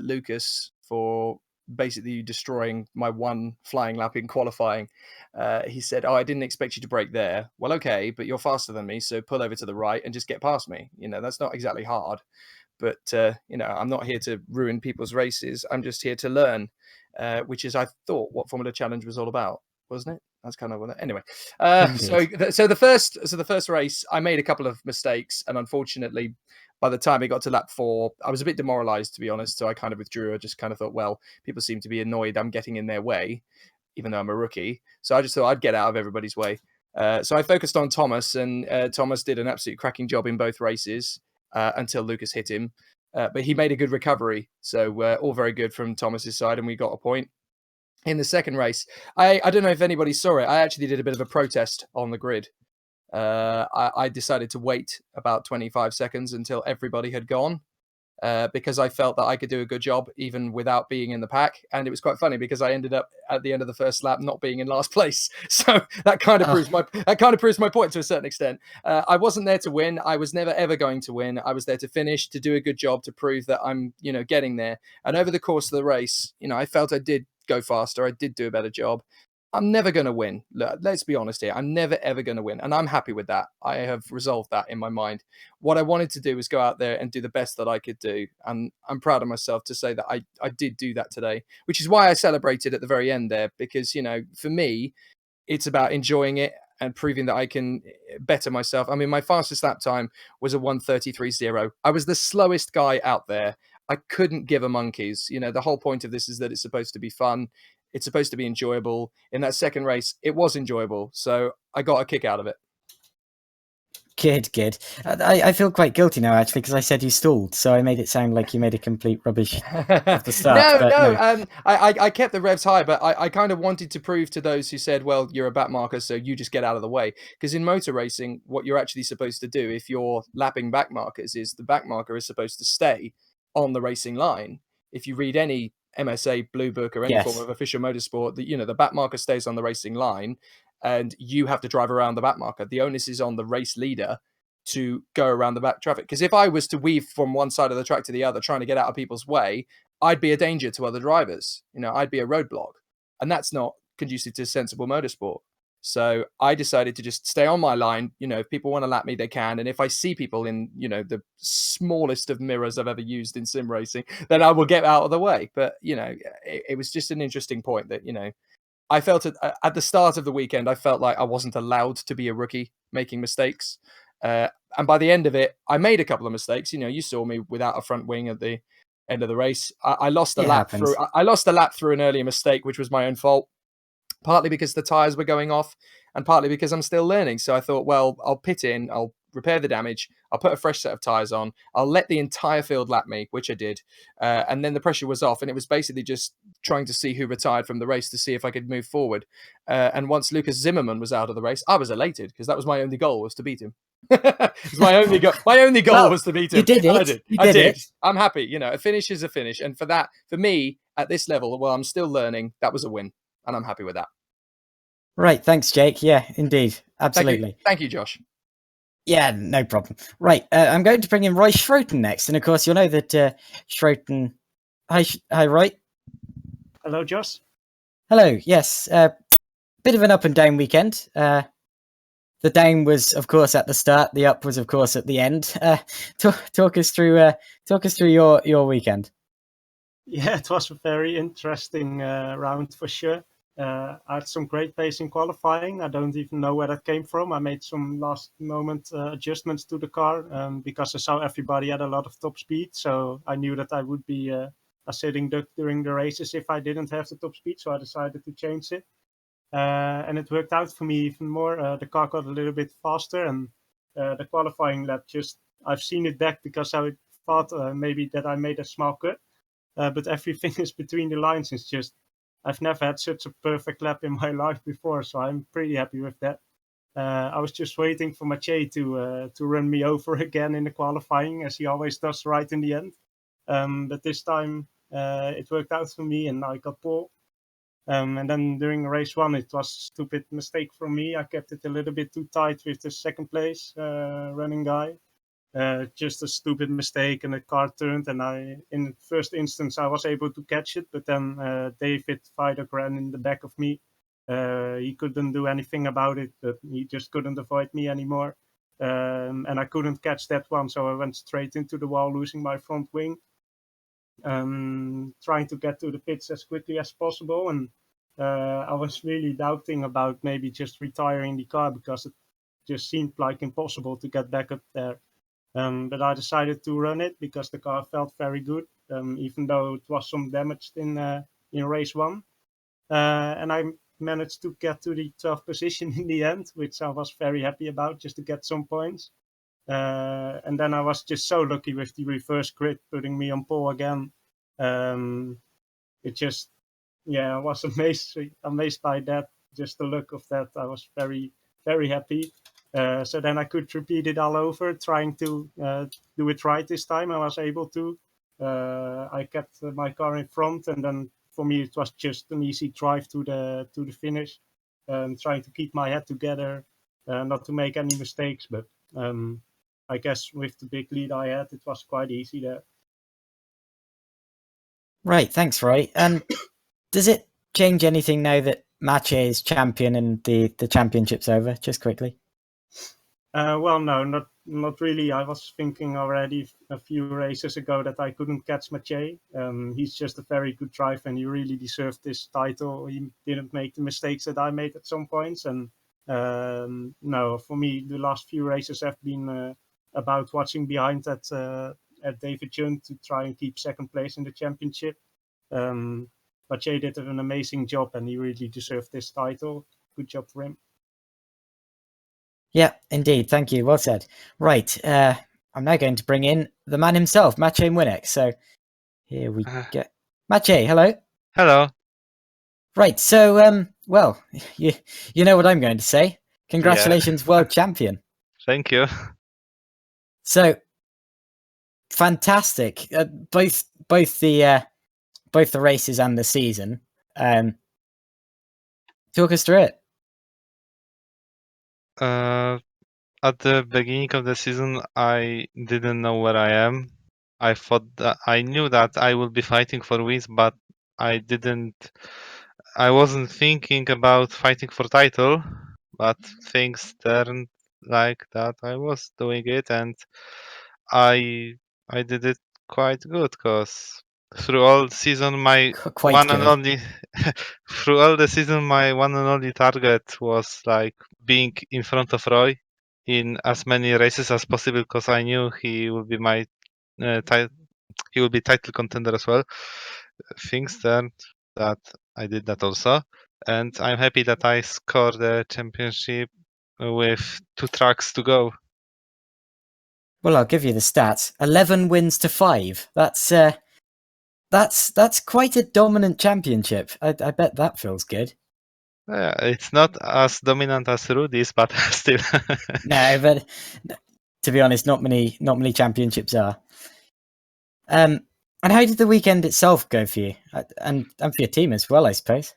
Lucas for basically destroying my 1 flying lap in qualifying. He said, "Oh, I didn't expect you to brake there." Well, okay, but you're faster than me, so pull over to the right and just get past me. That's not exactly hard. But, I'm not here to ruin people's races. I'm just here to learn, which is, I thought, what Formula Challenge was all about, wasn't it? That's kind of what. Anyway, so the first race, I made a couple of mistakes, and unfortunately, by the time it got to lap 4, I was a bit demoralized, to be honest. So I kind of withdrew. I just kind of thought, well, people seem to be annoyed I'm getting in their way, even though I'm a rookie. So I just thought I'd get out of everybody's way. So I focused on Thomas, and Thomas did an absolute cracking job in both races until Lucas hit him. But he made a good recovery. So all very good from Thomas's side, and we got a point. In the second race, I don't know if anybody saw it. I actually did a bit of a protest on the grid. I decided to wait about 25 seconds until everybody had gone. Because I felt that I could do a good job even without being in the pack. And it was quite funny because I ended up at the end of the first lap not being in last place. So that kind of proves my point to a certain extent. I wasn't there to win. I was never ever going to win. I was there to finish, to do a good job, to prove that I'm, getting there. And over the course of the race, I felt I did go faster. I did do a better job. I'm never going to win. Let's be honest here. I'm never, ever going to win. And I'm happy with that. I have resolved that in my mind. What I wanted to do was go out there and do the best that I could do. And I'm proud of myself to say that I did do that today, which is why I celebrated at the very end there. Because, for me, it's about enjoying it and proving that I can better myself. I mean, my fastest lap time was a 1:33.0. I was the slowest guy out there. I couldn't give a monkeys. The whole point of this is that it's supposed to be fun. It's supposed to be enjoyable. In that second race, it was enjoyable. So I got a kick out of it. Good. I feel quite guilty now, actually, because I said you stalled. So I made it sound like you made a complete rubbish at the start. No. I kept the revs high, but I kind of wanted to prove to those who said, well, you're a back marker, so you just get out of the way. Because in motor racing, what you're actually supposed to do if you're lapping back markers is the back marker is supposed to stay on the racing line. If you read any MSA Blue Book or any form of official motorsport, the back marker stays on the racing line and you have to drive around the back marker. The onus is on the race leader to go around the back traffic. Because if I was to weave from one side of the track to the other, trying to get out of people's way, I'd be a danger to other drivers. I'd be a roadblock, and that's not conducive to sensible motorsport. So I decided to just stay on my line. If people want to lap me, they can. And if I see people in, the smallest of mirrors I've ever used in sim racing, then I will get out of the way. But, it was just an interesting point that, I felt at the start of the weekend, I felt like I wasn't allowed to be a rookie making mistakes. And by the end of it, I made a couple of mistakes. You saw me without a front wing at the end of the race. I lost a lap through. I lost a lap through an earlier mistake, which was my own fault. Partly because the tyres were going off and partly because I'm still learning. So I thought, well, I'll pit in, I'll repair the damage, I'll put a fresh set of tyres on, I'll let the entire field lap me, which I did. And then the pressure was off, and it was basically just trying to see who retired from the race to see if I could move forward. And once Lucas Zimmerman was out of the race, I was elated because that was my only goal, was to beat him. My only goal was to beat him. You did it. I did. I'm happy. A finish is a finish. And for me, at this level, well, I'm still learning, that was a win. And I'm happy with that. Right, thanks, Jake. Yeah, indeed, absolutely. Thank you, Josh. Yeah, no problem. Right, I'm going to bring in Roy Schroten next, and of course, you'll know that Schroten. Hi, Roy. Hello, Josh. Hello. Yes, bit of an up and down weekend. The down was, of course, at the start. The up was, of course, at the end. Talk us through your weekend. Yeah, it was a very interesting round for sure. I had some great pace in qualifying. I don't even know where that came from. I made some last moment adjustments to the car because I saw everybody had a lot of top speed. So I knew that I would be a sitting duck during the races if I didn't have the top speed. So I decided to change it. And it worked out for me even more. The car got a little bit faster, and the qualifying lap I've seen it back because I thought maybe that I made a small cut. But everything is between the lines. It's just, I've never had such a perfect lap in my life before, so I'm pretty happy with that. I was just waiting for Mathieu to run me over again in the qualifying, as he always does right in the end. But this time it worked out for me, and I got pole. And then during race one, it was a stupid mistake from me. I kept it a little bit too tight with the second place running guy. Just a stupid mistake, and the car turned, and in the first instance I was able to catch it, but then David Vidok ran in the back of me. He couldn't do anything about it, but he just couldn't avoid me anymore, and I couldn't catch that one, so I went straight into the wall, losing my front wing, trying to get to the pits as quickly as possible. And I was really doubting about maybe just retiring the car because it just seemed like impossible to get back up there. But I decided to run it because the car felt very good, even though it was some damaged in race one. And I managed to get to the 12th position in the end, which I was very happy about, just to get some points. And then I was just so lucky with the reverse grid putting me on pole again. It just, I was amazed by that. Just the look of that, I was very, very happy. So then I could repeat it all over, trying to do it right this time. I was able to. I kept my car in front, and then for me it was just an easy drive to the finish, trying to keep my head together, not to make any mistakes. But I guess with the big lead I had, it was quite easy there. Right, thanks, Roy. And does it change anything now that Mathieu is champion and the championship's over? Just quickly. Well, no, not really. I was thinking already a few races ago that I couldn't catch Mathieu. He's just a very good driver, and he really deserved this title. He didn't make the mistakes that I made at some points. And no, for me, the last few races have been about watching behind at David Jun to try and keep second place in the championship. Mathieu did an amazing job, and he really deserved this title. Good job for him. Yeah, indeed. Thank you. Well said. Right. I'm now going to bring in the man himself, Mathieu Winnick. So here we go. Mathieu, hello. Hello. Right. So, well, you know what I'm going to say. Congratulations, world champion. Thank you. So fantastic. Both the races and the season. Talk us through it. at the beginning of the season, I didn't know where I am. I thought that I knew that I would be fighting for wins, but I wasn't thinking about fighting for title, but things turned like that. I was doing it, and I did it quite good because through all season my Quite one and good. only through all the season my one and only target was like being in front of Roy in as many races as possible because I knew he will be my he will be title contender as well. Things turned that I did that also, and I'm happy that I scored the championship with 2 tracks to go. Well, I'll give you the stats. 11 wins to 5. That's quite a dominant championship. I bet that feels good. It's not as dominant as Rudy's, but still. No, but to be honest, not many championships are. And how did the weekend itself go for you, and for your team as well, I suppose?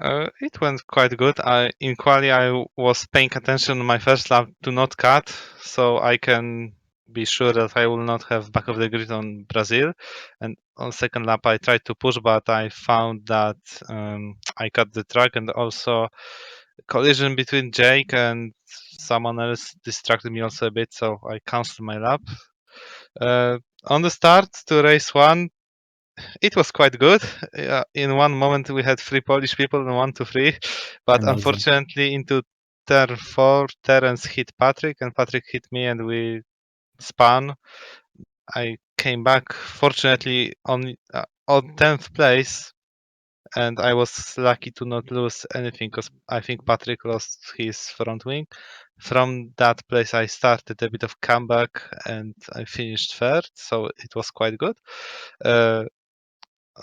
It went quite good. In quali, I was paying attention on my first lap to not cut, so I can be sure that I will not have back of the grid on Brazil. And on second lap, I tried to push, but I found that I cut the track, and also collision between Jake and someone else distracted me also a bit, so I canceled my lap. On the start to race 1, it was quite good. In one moment, we had 3 Polish people in 1 to 3, but Amazing. unfortunately, into turn 4, Terence hit Patrick, and Patrick hit me, and we spun. I came back, fortunately, on 10th place, and I was lucky to not lose anything because I think Patrick lost his front wing. From that place, I started a bit of comeback, and I finished third, so it was quite good.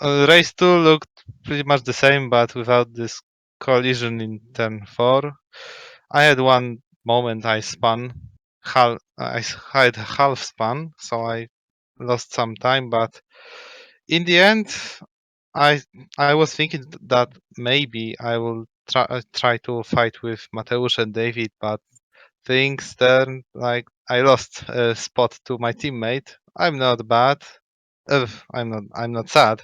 Race 2 looked pretty much the same, but without this collision in turn 4. I had one moment I spun. I had half spun, so I lost some time, but in the end, I was thinking that maybe I will try to fight with Mateusz and David, but things turned like I lost a spot to my teammate. I'm not bad. I'm not sad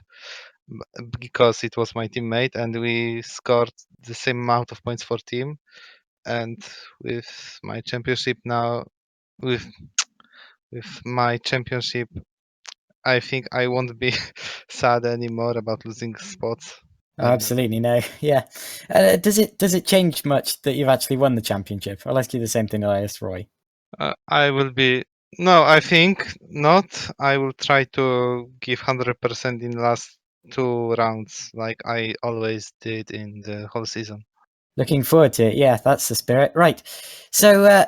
because it was my teammate and we scored the same amount of points for team. And with my championship now, with my championship, I think I won't be sad anymore about losing spots. Oh, absolutely no. Yeah. Does it change much that you've actually won the championship? I'll ask you the same thing that I asked Roy. I will be. No, I think not. I will try to give 100% in last 2 rounds, like I always did in the whole season. Looking forward to it. Yeah, that's the spirit. Right. So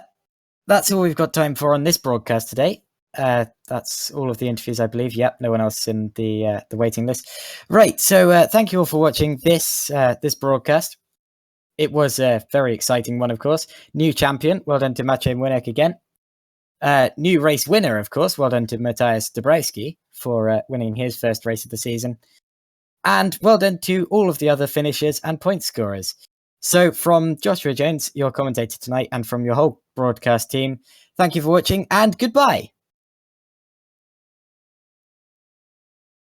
that's all we've got time for on this broadcast today. That's all of the interviews, I believe. Yep, no one else in the waiting list. Right. So thank you all for watching this broadcast. It was a very exciting one, of course. New champion. Well done to Maciej Młynek again. New race winner, of course. Well done to Matthias Dabrowski for winning his first race of the season. And well done to all of the other finishers and point scorers. So from Joshua Jones, your commentator tonight, and from your whole broadcast team, thank you for watching and goodbye.